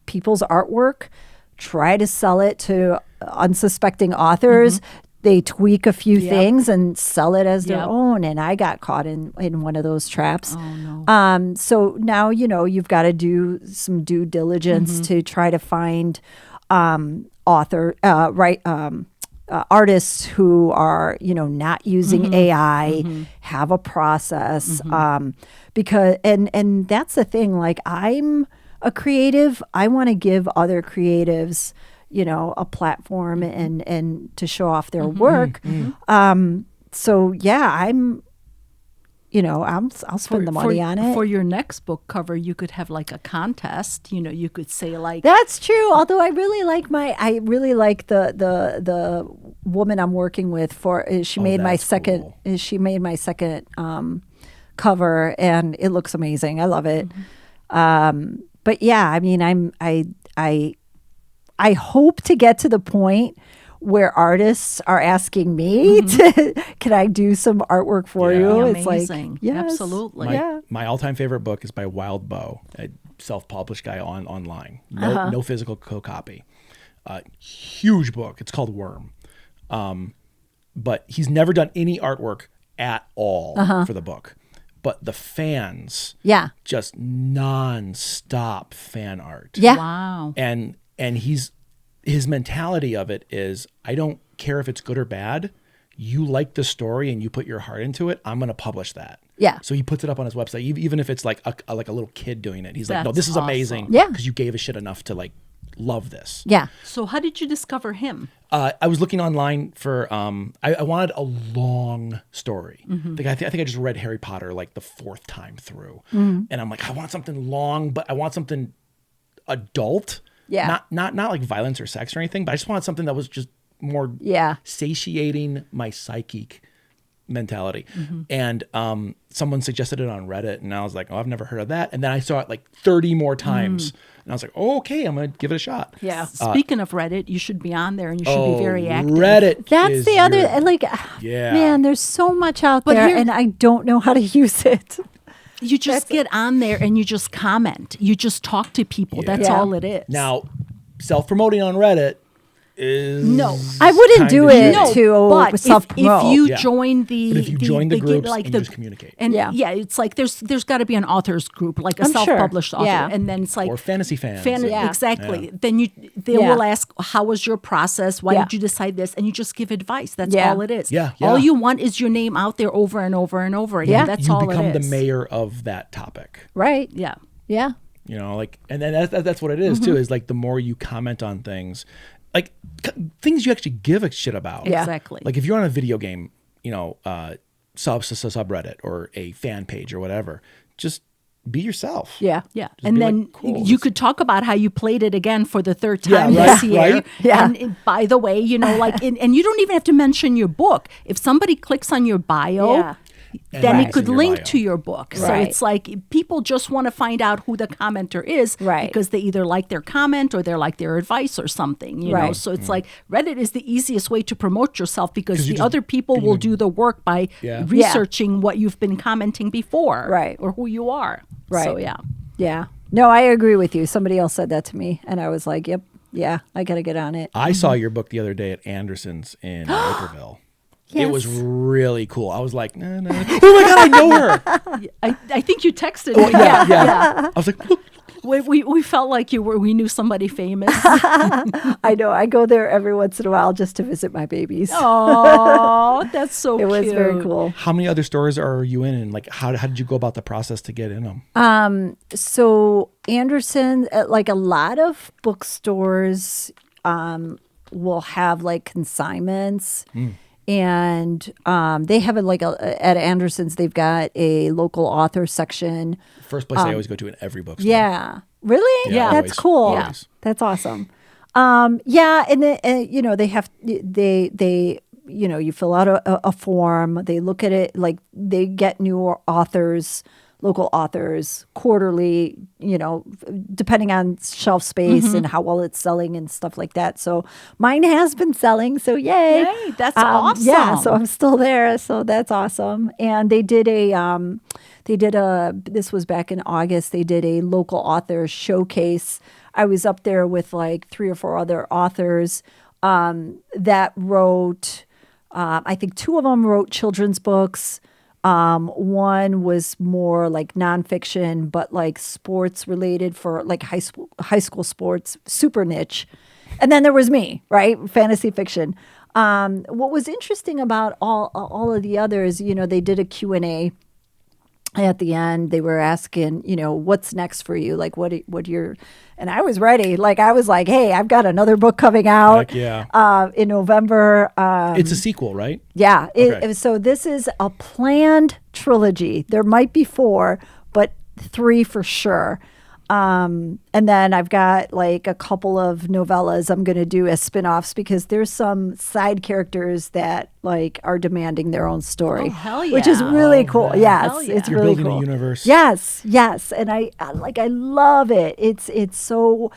people's artwork, try to sell it to unsuspecting authors. They tweak a few things and sell it as their own. And I got caught in one of those traps.
Oh, no.
So now, you've got to do some due diligence to try to find artists who are, not using AI, have a process. Because, and that's the thing, like I'm a creative. I want to give other creatives a platform and to show off their work. So I'm, I'll spend the money on it.
For your next book cover, you could have like a contest. You could say like.
That's true. Although I really like the woman I'm working with she made my second cover and it looks amazing. I love it. But yeah, I mean, I hope to get to the point where artists are asking me can I do some artwork for you?
Amazing.
It's like, yes,
absolutely.
My all-time favorite book is by Wild Bow, a self-published guy online. No physical copy. Huge book. It's called Worm. But he's never done any artwork at all for the book. But the fans, just non-stop fan art.
Yeah.
Wow.
And his mentality of it is, I don't care if it's good or bad. You like the story and you put your heart into it. I'm going to publish that.
Yeah.
So he puts it up on his website, even if it's like a little kid doing it. He's like, no,
That's
this is
awesome.
amazing.
Yeah.
Because you gave a shit enough to like love this.
Yeah.
So how did you discover him?
I was looking online for I wanted a long story. Like I think I just read Harry Potter like the 4th time through, and I'm like, I want something long, but I want something adult.
Yeah.
Not like violence or sex or anything, but I just wanted something that was just more satiating my psychic mentality. And someone suggested it on Reddit, and I was like, oh, I've never heard of that. And then I saw it like 30 more times, and I was like, oh, okay, I'm gonna give it a shot.
Yeah.
Speaking of Reddit, you should be on there and you should be very active.
Reddit.
That's
is
the other,
your-
like,
Yeah.
man, there's so much out
But
there
here-
and I don't know how to use it.
You just get on there and you just comment. You just talk to people. That's
Yeah.
all it is.
Now, self-promoting on Reddit is
No.
I wouldn't do it
shitty.
to
but if
self-promote.
you
Yeah.
join the,
But if you join the groups
like
and you just communicate.
and
Yeah.
it's like there's got to be an authors group, like a
I'm sure.
self-published author,
Yeah.
and then it's like
Or fantasy fans.
Yeah.
Exactly. Then they
Yeah.
will ask, how was your process? Why
Yeah.
did you decide this? And you just give advice. That's
Yeah.
all it is.
Yeah,
All
yeah.
you want is your name out there over and over and over again.
Yeah.
That's
you
all
become
it
the
is.
mayor of that topic.
Right.
Yeah.
Yeah.
You know, like, and then that's what it is too. Is like the more you comment on things, like things you actually give a shit about.
Yeah.
Exactly.
Like if you're on a video game, you know, subreddit or a fan page or whatever, just be yourself.
Yeah.
Yeah.
Just
And
be
then
like, cool,
you
this-
could talk about how you played it again for the 3rd
Yeah,
time
right,
this year.
right.
Yeah.
And by the way, you know, like, and you don't even have to mention your book. If somebody clicks on your bio,
Yeah.
then
And
it
links
could
in your
link
bio.
to your book. So
Right.
it's like people just want to find out who the commenter is
Right.
because they either like their comment or they like their advice or something, you know.
Right.
So it's like Reddit is the easiest way to promote yourself because
'Cause you
the
just
other people will do the work by
Yeah.
researching what you've been commenting before.
Right.
Or who you are.
Right.
So yeah.
Yeah. No, I agree with you. Somebody else said that to me and I was like, yep. Yeah, I got to get on it.
I saw your book the other day at Anderson's in Naperville. It was
Yes.
really cool. I was like, nah. Oh my God, I know her.
I think you texted me.
Yeah. I was like,
We felt like we knew somebody famous.
I know. I go there every once in a while just to visit my babies.
Oh, that's so
it
cute.
was very cool.
how many other stores are you in? And like, how did you go about the process to get in them?
So Anderson, like a lot of bookstores, will have like consignments. And they have at Anderson's, they've got a local author section.
First place I always go to in every bookstore.
Yeah. Really?
Yeah,
That's
always.
cool.
Yeah.
That's awesome. Yeah. And then, you know, they, you know, you fill out a form, they look at it, like they get new authors, local authors quarterly, you know, depending on shelf space and how well it's selling and stuff like that. So mine has been selling. So yay.
Yay, that's awesome.
Yeah. So I'm still there. So that's awesome. And they did this was back in August, they did a local author showcase. I was up there with like 3 or 4 other authors that wrote, I think 2 of them wrote children's books. One was more like nonfiction, but like sports related for like high school sports, super niche. And then there was me, right? Fantasy fiction. What was interesting about all of the others, you know, they did a Q&A at the end. They were asking, you know, what's next for you? Like what you're, and I was ready. Like I was like, hey, I've got another book coming out
Heck yeah.
in November.
It's a sequel, right?
Yeah.
Okay.
So this is a planned trilogy. There might be 4, but 3 for sure. And then I've got like a couple of novellas I'm going to do as spinoffs because there's some side characters that like are demanding their own story.
Oh, hell
Which is
yeah.
really
Oh,
cool.
man.
Yes.
Hell yeah.
It's
You're
really
building
cool.
a universe.
Yes. And I love it. It's so,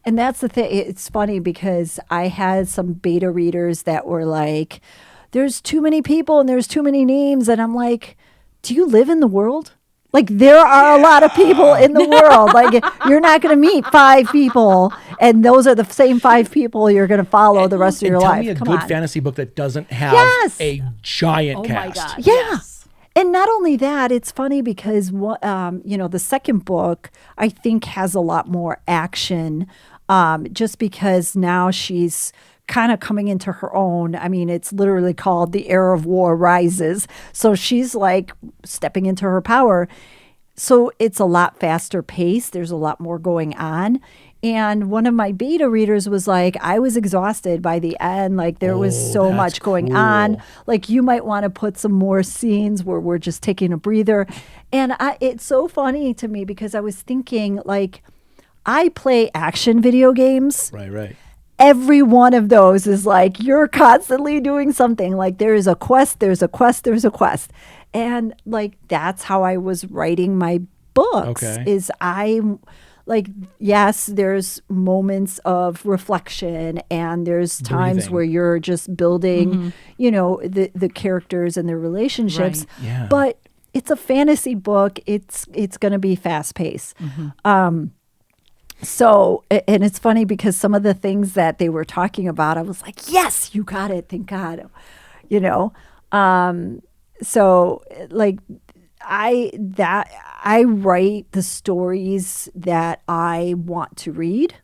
and that's the thing. It's funny because I had some beta readers that were like, there's too many people and there's too many names. And I'm like, do you live in the world? Like there are a lot of people in the world. Like you're not going to meet 5 people and those are the same 5 people you're going to follow the rest of your
tell
life.
me a
Come
good
on.
fantasy book that doesn't have
Yes.
a giant
Oh
cast.
my God.
Yeah.
Yes.
And not only that, it's funny because you know, the second book I think has a lot more action, just because now she's kind of coming into her own. I mean, it's literally called The Era of War Rises. So she's like stepping into her power. So it's a lot faster paced. There's a lot more going on. And one of my beta readers was like, I was exhausted by the end. Like there was so much going on. Like you might want to put some more scenes where we're just taking a breather. And it's so funny to me because I was thinking like, I play action video games.
Right.
Every one of those is like, you're constantly doing something. Like there is a quest, there's a quest, there's a quest. And like, that's how I was writing my books is like, yes, there's moments of reflection and there's times where you're just building, you know, the characters and their relationships.
Right. Yeah.
But it's a fantasy book. It's going to be fast paced. So, and it's funny because some of the things that they were talking about, I was like, yes, you got it. Thank God. You know? So like I write the stories that I want to read.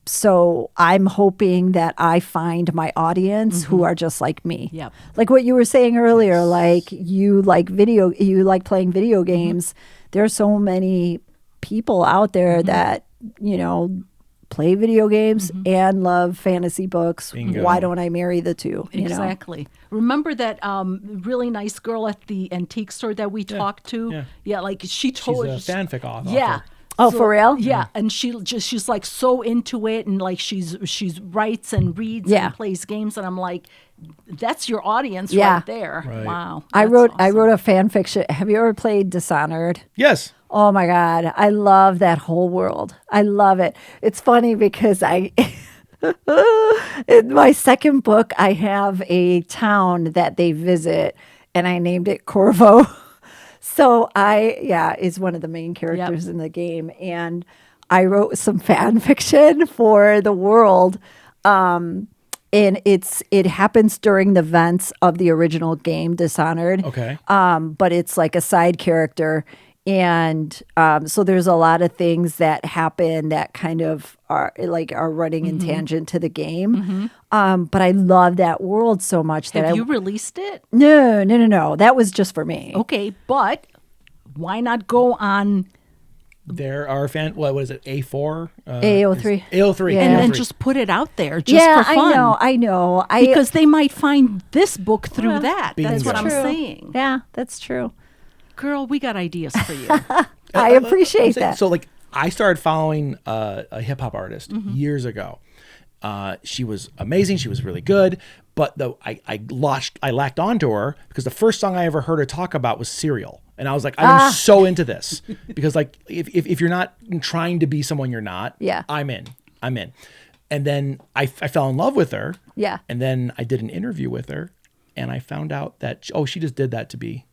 So I'm hoping that I find my audience who are just like me.
Yep.
Like what you were saying earlier, like you like playing video games. There are so many people out there that, you know, play video games and love fantasy books.
Bingo.
Why don't I marry the two? You
Exactly. Remember that really nice girl at the antique store that we talked to? Yeah, like she told
She's a fanfic author.
Yeah.
Oh, for real?
Yeah, and she's like so into it, and like she's writes and reads and plays games, and I'm like, that's your audience right there.
Right.
Wow.
I wrote
That's awesome.
a fan fiction. Have you ever played Dishonored?
Yes.
Oh my God. I love that whole world. I love it. It's funny because in my second book, I have a town that they visit and I named it Corvo. So is one of the main characters in the game. And I wrote some fan fiction for the world. And it happens during the events of the original game, Dishonored.
Okay.
But it's like a side character. And so there's a lot of things that happen that kind of are running in tangent to the game. But I love that world so much that
Have you released it?
No. That was just for me.
Okay, but why not go on
There are what is it? A4?
AO3.
AO3.
and then
AO3.
just put it out there just for fun?
I know.
Because they might find this book through that. That's what I'm
True.
saying.
Yeah, that's true.
Girl, we got ideas for you.
I appreciate that.
So like I started following a hip hop artist years ago. She was amazing. She was really good. But I lacked onto her because the first song I ever heard her talk about was Serial. And I was like, I'm so into this. Because like if you're not trying to be someone you're not, I'm in. And then I fell in love with her.
Yeah.
And then I did an interview with her and I found out that, she just did that to be,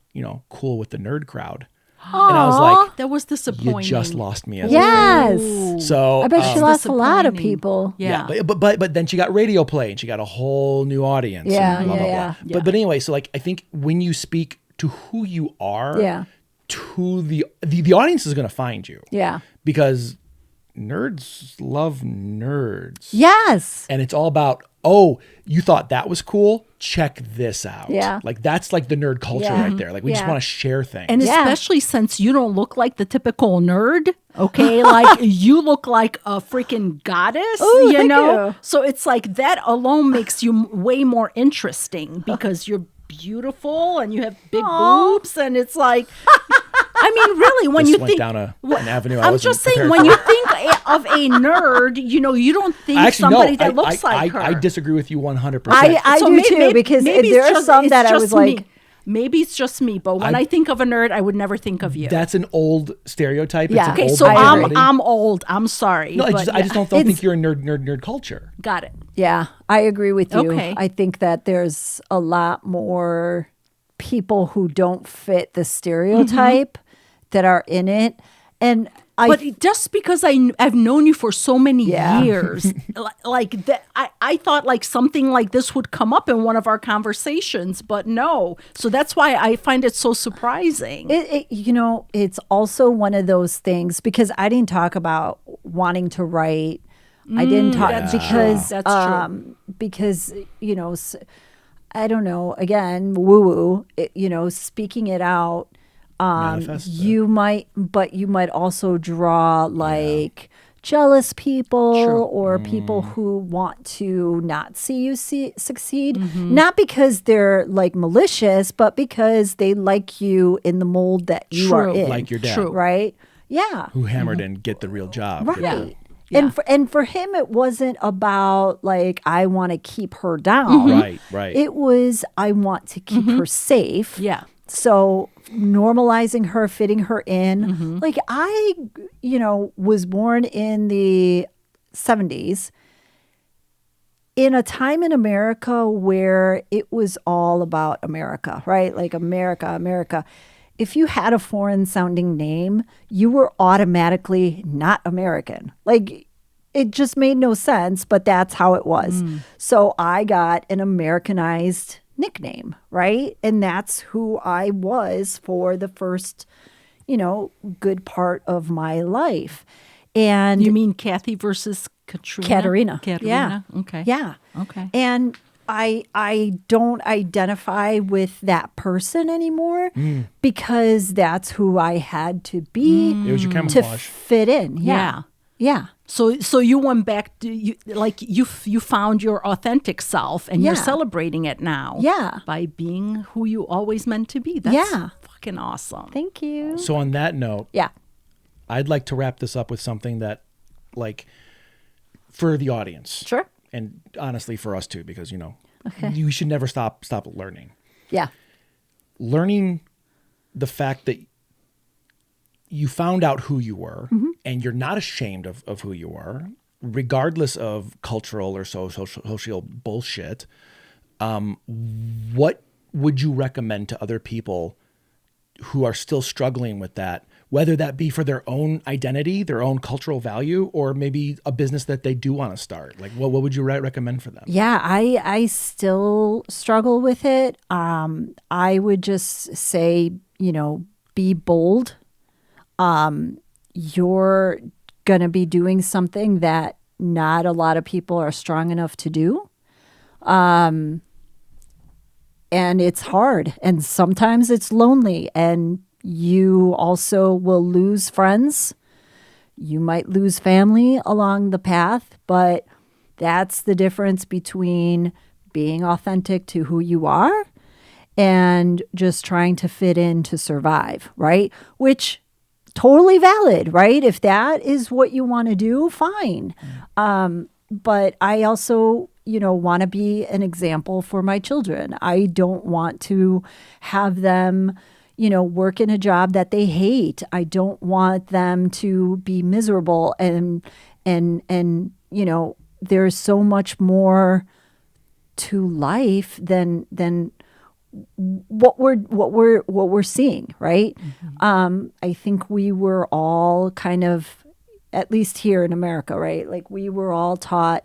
cool with the nerd crowd. And I was like,
that was disappointing.
you just lost me.
Yes.
So
I bet she lost a lot of
disappointing.
people.
Yeah.
But then she got radio play and she got a whole new audience.
Yeah,
and blah, blah,
yeah.
blah. But anyway, so like I think when you speak to who you are, to the audience is going to find you.
Yeah.
Because nerds love nerds.
Yes.
And it's all about, you thought that was cool? Check this out.
Yeah.
Like that's like the nerd culture right there. Like we just want to share things.
And especially since you don't look like the typical nerd, okay? Like you look like a freaking goddess,
Ooh,
you
thank
know?
you.
So it's like that alone makes you way more interesting because you're beautiful and you have big boobs and it's like I mean, really, when
This
you
went
think
down an avenue I
I'm
wasn't
just saying,
prepared
when
for.
you think of a nerd, you don't think
Actually,
somebody
no,
that looks like her.
I disagree with you 100%.
I do too, because there are some that I was like,
maybe it's just me, but when I think of a nerd, I would never think of you.
That's an old stereotype.
Yeah.
It's an
Okay,
old
so
mentality.
I'm old. I'm sorry.
No, I
but
just don't think you're a nerd culture.
Got it.
yeah, I agree with you.
Okay.
I think that there's a lot more people who don't fit the stereotype that are in it. And
But just because I've known you for so many
Yeah.
years, like that, I thought like something like this would come up in one of our conversations, but no. So that's why I find it so surprising.
it's also one of those things because I didn't talk about wanting to write I didn't talk because
that's true.
Because I don't know. Again, woo woo. Speaking it out. You might also draw like jealous people or people who want to not see you succeed. Not because they're like malicious, but because they like you in the mold that you are in.
Like your dad.
Right? Yeah.
Who hammered and get the real job.
Right. Yeah. And for him, it wasn't about like, I want to keep her down.
Right.
It was, I want to keep her safe.
Yeah.
So normalizing her, fitting her in. Like I, was born in the 70s in a time in America where it was all about America, right? Like America. If you had a foreign sounding name, you were automatically not American. Like it just made no sense, but that's how it was. So I got an Americanized nickname, right? And that's who I was for the first, good part of my life. And
you mean Kathy versus Katerina?
Yeah.
Okay.
Yeah.
Okay.
And I don't identify with that person anymore because that's who I had to be
It was your
to
camouflage.
fit in. Yeah.
So you went back to you found your authentic self and you're celebrating it now.
Yeah.
By being who you always meant to be. That's fucking awesome.
Thank you.
So on that note,
Yeah.
I'd like to wrap this up with something that, like, for the audience.
Sure.
And honestly for us too, because you should never stop learning.
Yeah.
Learning the fact that you found out who you were and you're not ashamed of who you are, regardless of cultural or social bullshit. What would you recommend to other people who are still struggling with that, whether that be for their own identity, their own cultural value, or maybe a business that they do want to start? Like, what would you recommend for them?
Yeah, I still struggle with it. I would just say, be bold. You're going to be doing something that not a lot of people are strong enough to do. And it's hard, and sometimes it's lonely, and you also will lose friends. You might lose family along the path, but that's the difference between being authentic to who you are and just trying to fit in to survive, right? Which totally valid, right? If that is what you want to do, fine. But I also, want to be an example for my children. I don't want to have them, work in a job that they hate. I don't want them to be miserable and there's so much more to life than what we're seeing, right? I think we were all kind of, at least here in America, right? Like we were all taught,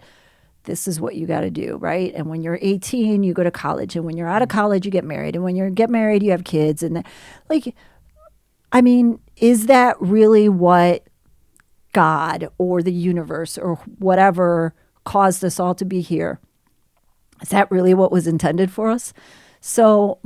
this is what you got to do, right? And when you're 18, you go to college, and when you're out of college, you get married, and when you get married, you have kids, and is that really what God or the universe or whatever caused us all to be here? Is that really what was intended for us? So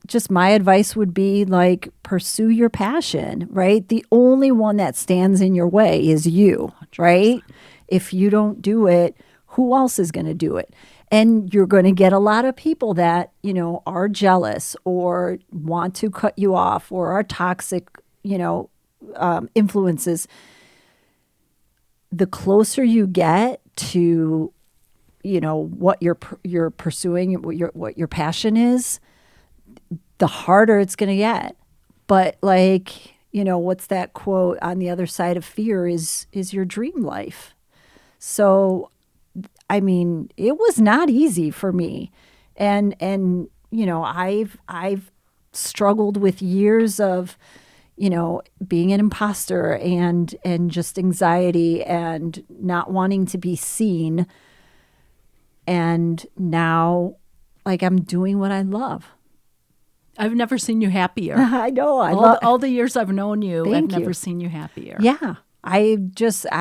just my advice would be like, pursue your passion, right? The only one that stands in your way is you, right? If you don't do it, who else is going to do it? And you're going to get a lot of people that, are jealous or want to cut you off or are toxic, influences. The closer you get to what you're pursuing, what your passion is, the harder it's going to get. But what's that quote? On the other side of fear is your dream life. So, it was not easy for me, and I've struggled with years of being an imposter and just anxiety and not wanting to be seen. And now, I'm doing what I love.
I've never seen you happier.
I know.
All the years I've known you, I've never seen you happier.
Yeah. I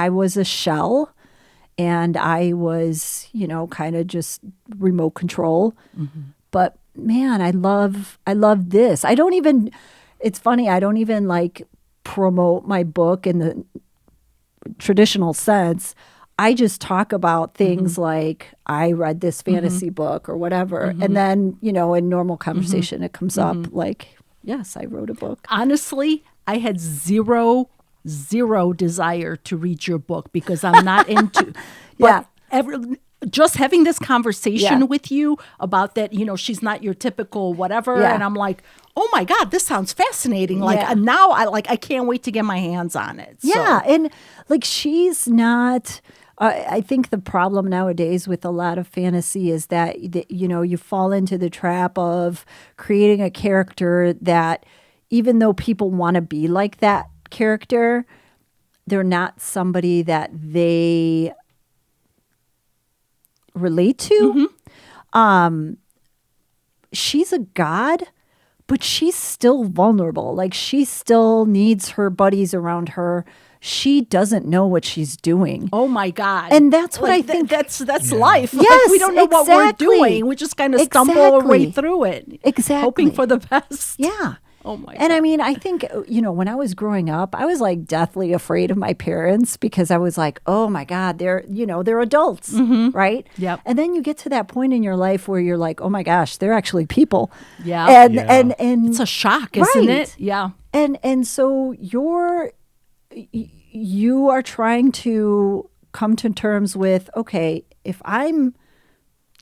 was a shell, and I was, kind of just remote control. But man, I love this. It's funny, I don't even like promote my book in the traditional sense. I just talk about things like I read this fantasy book or whatever. And then, in normal conversation, it comes up like, yes, I wrote a book.
Honestly, I had zero desire to read your book because I'm not into. But just having this conversation with you about that, she's not your typical whatever, and I'm like, oh my God, this sounds fascinating. Like now, I can't wait to get my hands on it.
Yeah, and like she's not. I think the problem nowadays with a lot of fantasy is that you fall into the trap of creating a character that, even though people want to be like that character, they're not somebody that they relate to. She's a god, but she's still vulnerable. Like she still needs her buddies around her. She doesn't know what she's doing.
Oh my God.
And that's what I think.
That's life.
Yes,
like we don't know what we're doing. We just kind of stumble our way through it.
Exactly.
Hoping for the best.
Yeah.
Oh my God.
And I mean, I think, when I was growing up, I was like deathly afraid of my parents because I was like, oh my God, they're adults, right?
Yep.
And then you get to that point in your life where you're like, oh my gosh, they're actually people.
Yeah.
And
it's a shock, isn't it? Yeah.
And so you are trying to come to terms with, okay, if I'm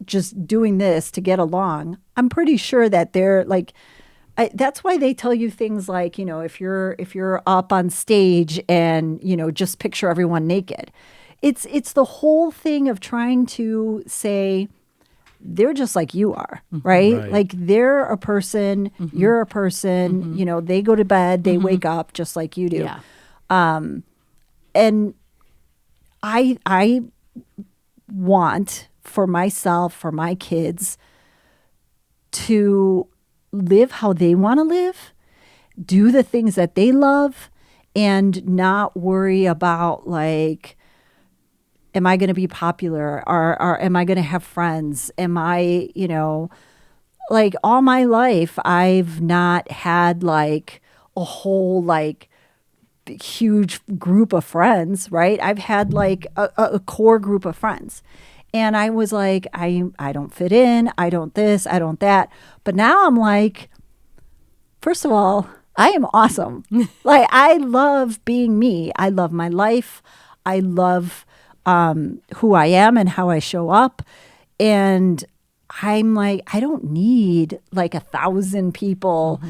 just doing this to get along, I'm pretty sure that they're like, that's why they tell you things like, if you're up on stage and, just picture everyone naked. It's the whole thing of trying to say they're just like you are, right? Like they're a person, you're a person, they go to bed, they wake up just like you do.
Yeah.
And I want for myself, for my kids, to live how they want to live, do the things that they love, and not worry about like, am I going to be popular or am I going to have friends? Am I, like all my life, I've not had like a whole like huge group of friends, right? I've had like a core group of friends. And I was like, I don't fit in. I don't this. I don't that. But now I'm like, first of all, I am awesome. Like, I love being me. I love my life. I love who I am and how I show up. And I'm like, I don't need like 1,000 people,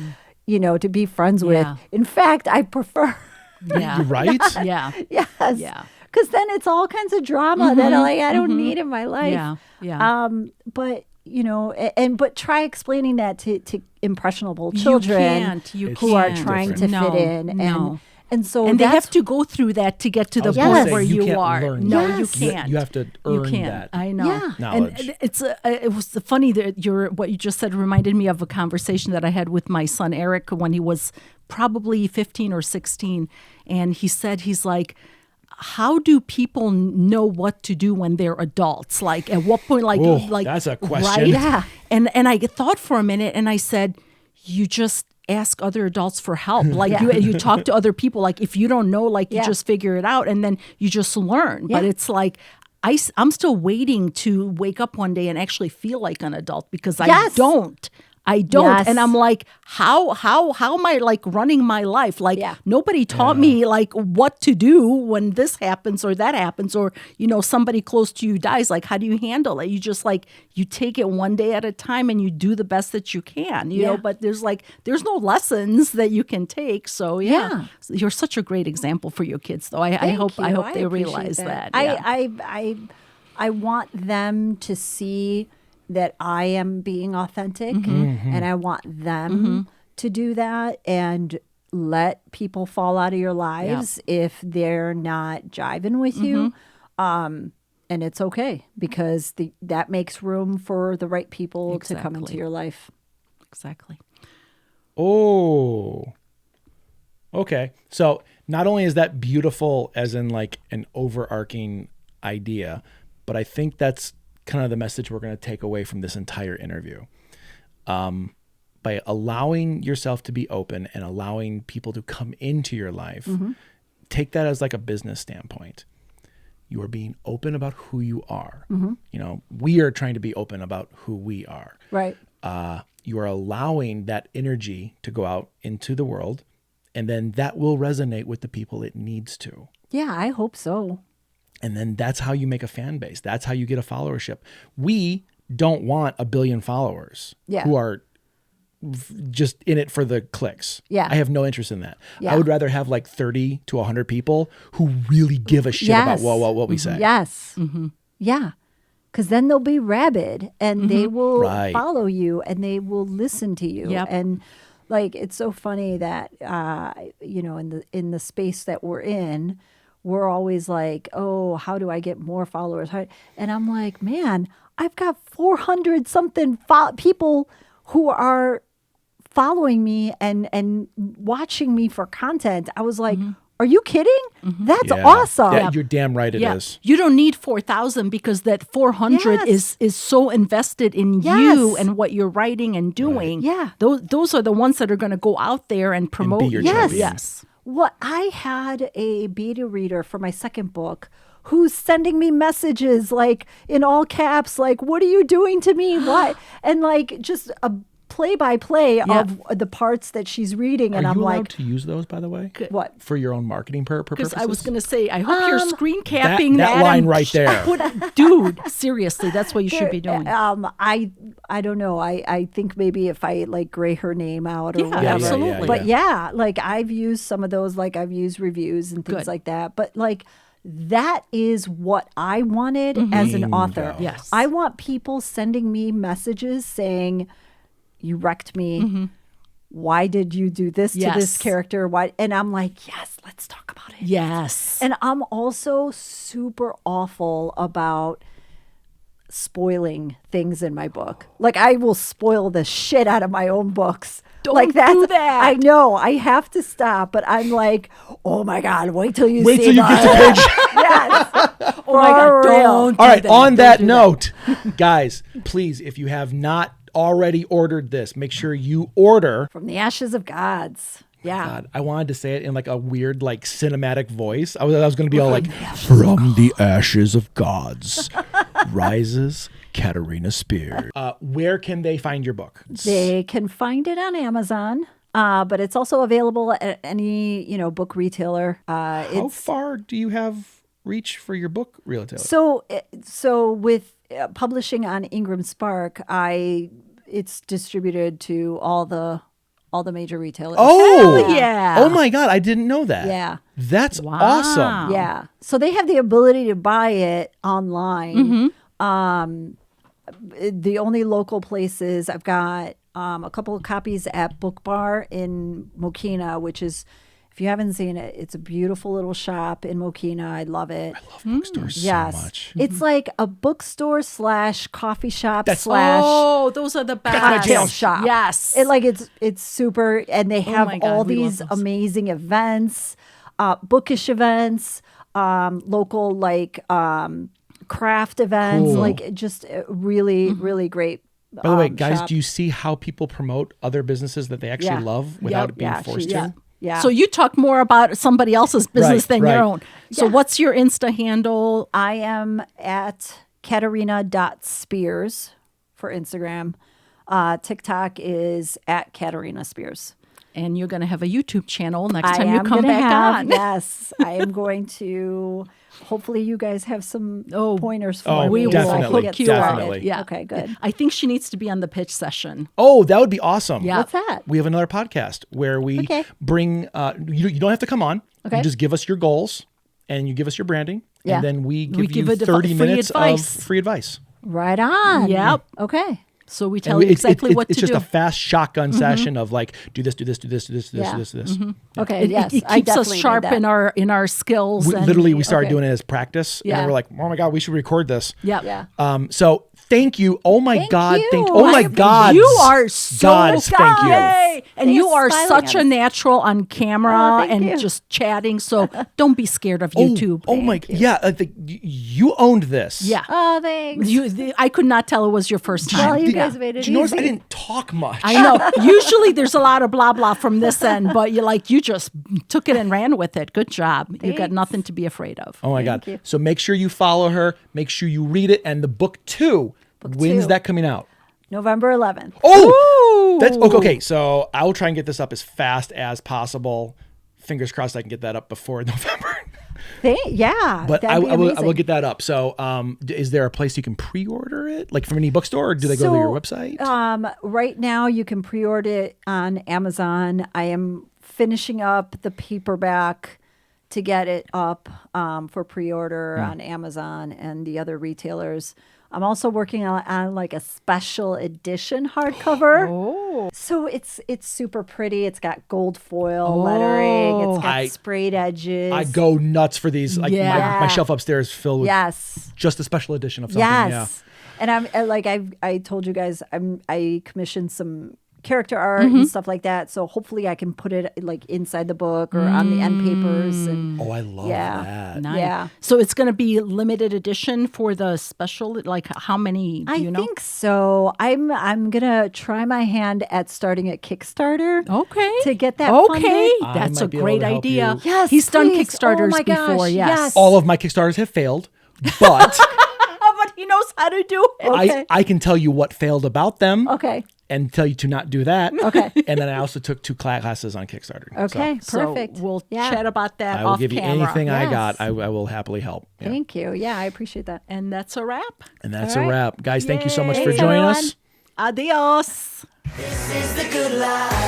to be friends with. In fact, I prefer.
Yeah.
Right?
Yeah.
Yes.
Yeah.
Because then it's all kinds of drama that I don't need in my life.
Yeah. Yeah.
But but try explaining that to impressionable children
who
are trying to fit in, and so
they have to go through that to get to the point where you are.
Learn
No,
that.
you can't.
You have to earn that.
I know.
Yeah.
Knowledge.
And it was funny that what you just said reminded me of a conversation that I had with my son Eric when he was probably 15 or 16, and he's like, how do people know what to do when they're adults? Like at what point, like
that's a question.
Right?
Yeah.
And I thought for a minute and I said, you just ask other adults for help. Like you talk to other people. Like if you don't know, like you just figure it out and then you just learn. But it's like, I'm still waiting to wake up one day and actually feel like an adult because I don't.
Yes.
And I'm like, how am I like running my life? Like nobody taught me like what to do when this happens or that happens or, somebody close to you dies. Like, how do you handle it? You just like, you take it one day at a time and you do the best that you can, you know, but there's no lessons that you can take. So So you're such a great example for your kids though. I hope they realize that.
I want them to see that I am being authentic and I want them to do that and let people fall out of your lives if they're not jiving with you. And it's okay because that makes room for the right people to come into your life.
Exactly.
Oh, okay. So not only is that beautiful as in like an overarching idea, but I think that's kind of the message we're going to take away from this entire interview. By allowing yourself to be open and allowing people to come into your life, take that as like a business standpoint. You are being open about who you are. You know, we are trying to be open about who we are.
Right.
You are allowing that energy to go out into the world, and then that will resonate with the people it needs to.
Yeah, I hope so.
And then that's how you make a fan base. That's how you get a followership. We don't want 1 billion followers who are just in it for the clicks.
Yeah.
I have no interest in that.
Yeah.
I would rather have like 30 to 100 people who really give a shit about what we say.
Yes. Yeah. Because then they'll be rabid and they will follow you and they will listen to you.
Yep.
And like, it's so funny that, you know, in the space that we're in, we're always like, oh, how do I get more followers? And I'm like, man, I've got 400 something people who are following me and watching me for content. I was like, are you kidding? That's awesome.
Yeah, you're damn right it is.
You don't need 4,000 because that 400 is so invested in you and what you're writing and doing.
Yeah.
Those are the ones that are going to go out there and promote.
And be your champion.
Yes.
What I had a beta reader for my second book who's sending me messages like in all caps, like, what are you doing to me? What? And like just a play-by-play of the parts that she's reading. And
Are
I'm
you allowed
like,
to use those, by the way?
What?
For your own marketing purposes?
Because I was going to say, I hope you're screen capping
that line
and
right there.
Dude, seriously, that's what you should be doing.
I don't know. I think maybe if I like gray her name out or whatever.
Absolutely.
But like I've used some of those, like I've used reviews and things like that. But like that is what I wanted as an author.
Yes.
I want people sending me messages saying, you wrecked me. Why did you do this to this character? Why? And I'm like, yes, let's talk about it.
Yes.
And I'm also super awful about spoiling things in my book. Like I will spoil the shit out of my own books.
Don't
like
do that.
I know. I have to stop, but I'm like, oh my God, wait till you
Wait
see
till you get to page.
Yes.
Oh my God, don't
All right,
do that.
on
Don't
that
do
note, guys, please, if you have not already ordered this, make sure you order.
From the Ashes of Gods. Yeah.
God, I wanted to say it in like a weird, like cinematic voice. I was going to be all like, from the ashes of gods rises Katerina Spears. Where can they find your book?
They can find it on Amazon, but it's also available at any, book retailer.
How far do you have reach for your book retailer?
So with publishing on Ingram Spark, it's distributed to all the major retailers.
Oh,
Hell yeah.
Oh my God, I didn't know that.
Yeah.
That's awesome.
Yeah. So they have the ability to buy it online. The only local places, I've got a couple of copies at Book Bar in Mokina, which is, if you haven't seen it, it's a beautiful little shop in Mokina. I love it.
I love bookstores so much.
It's like a bookstore / coffee shop /
Oh, those are the best.
cocktail shop.
Yes.
It's super, and they have
my God,
all
we love
these
those.
amazing events, bookish events, local craft events,
Cool.
like just really, really great.
By the way, guys,
shop.
do you see how people promote other businesses that they actually love without it being forced to?
Yeah.
So you talk more about somebody else's business than your own. So what's your Insta handle?
I am at Katerina.Speers for Instagram. TikTok is at Katerina Speers.
And you're going to have a YouTube channel next time you come back on.
Yes, I am going to. Hopefully, you guys have some pointers for me.
we will definitely,
hook
you up.
Yeah.
Okay, good.
I think she needs to be on the pitch session.
Oh, that would be awesome.
Yeah.
What's that?
We have another podcast where we bring, you don't have to come on.
Okay.
You just give us your goals and you give us your branding.
Yeah.
And then we give you
give
30
free
minutes
advice.
of free advice.
Right on.
Yep.
Okay.
So we tell you exactly what to do.
It's just a fast shotgun session of like, do this, do this, do this, do this, do this, do this, do this.
Okay.
It,
Yes.
it
I
keeps us
definitely
sharp
need that.
in our skills.
We started doing it as practice.
Yeah.
And we're like, oh my God, we should record this.
Yep.
Yeah.
So thank you. Oh my God.
you.
Oh my God.
You are so
Gods, thank you.
Yay. great. And you are such a natural on camera
thank
and
you.
just chatting. So don't be scared of YouTube.
Oh my, yeah. You owned this.
Yeah.
Oh, thanks.
I could not tell it was your first time.
Well, you guys made it
Did you notice I
easy.
didn't talk much?
I know. Usually there's a lot of blah blah from this end, but you just took it and ran with it. Good job. You got
Thanks.
nothing to be afraid of.
Oh my God.
you.
So make sure you follow her. Make sure you read it. And the book 2, when's
2.
that coming out?
November 11th.
Oh, that's okay. So I will try and get this up as fast as possible. Fingers crossed I can get that up before November.
Yeah.
But I
that'd be
will
amazing.
get that up. So is there a place you can pre-order it? Like from any bookstore, or do they go to your website?
Right now, you can pre-order it on Amazon. I am finishing up the paperback to get it up for pre-order on Amazon and the other retailers. I'm also working on like a special edition hardcover.
Oh.
So it's super pretty. It's got gold foil lettering. It's got sprayed edges.
I go nuts for these. Like my shelf upstairs is filled with just a special edition of something.
Yes. And I told you guys, I commissioned some character art and stuff like that. So hopefully I can put it like inside the book or on the end papers. And
Oh, I love that.
Nice.
Yeah.
So it's going to be limited edition for the special. Like how many? Do you know?
I think so. I'm gonna try my hand at starting a Kickstarter.
Okay.
To get that
Okay.
funded.
That's
I
a
might be able
great
to help
idea.
you.
Yes,
He's done
please.
Kickstarters
Oh my gosh,
before.
yes.
All of my Kickstarters have failed, but
But he knows how to do it.
Okay.
I can tell you what failed about them.
Okay.
And tell you to not do that.
Okay.
And then I also took 2 classes on Kickstarter.
Okay.
So
Perfect.
we'll
Yeah.
chat about that
I will
off
give you
camera.
anything I
Yes.
got. I will happily help. Yeah.
Thank you. Yeah, I appreciate that.
And that's a wrap.
And that's
All
a
right.
wrap. Guys, thank you so much for
Thanks,
joining
everyone.
us.
Adios.
This is the good life.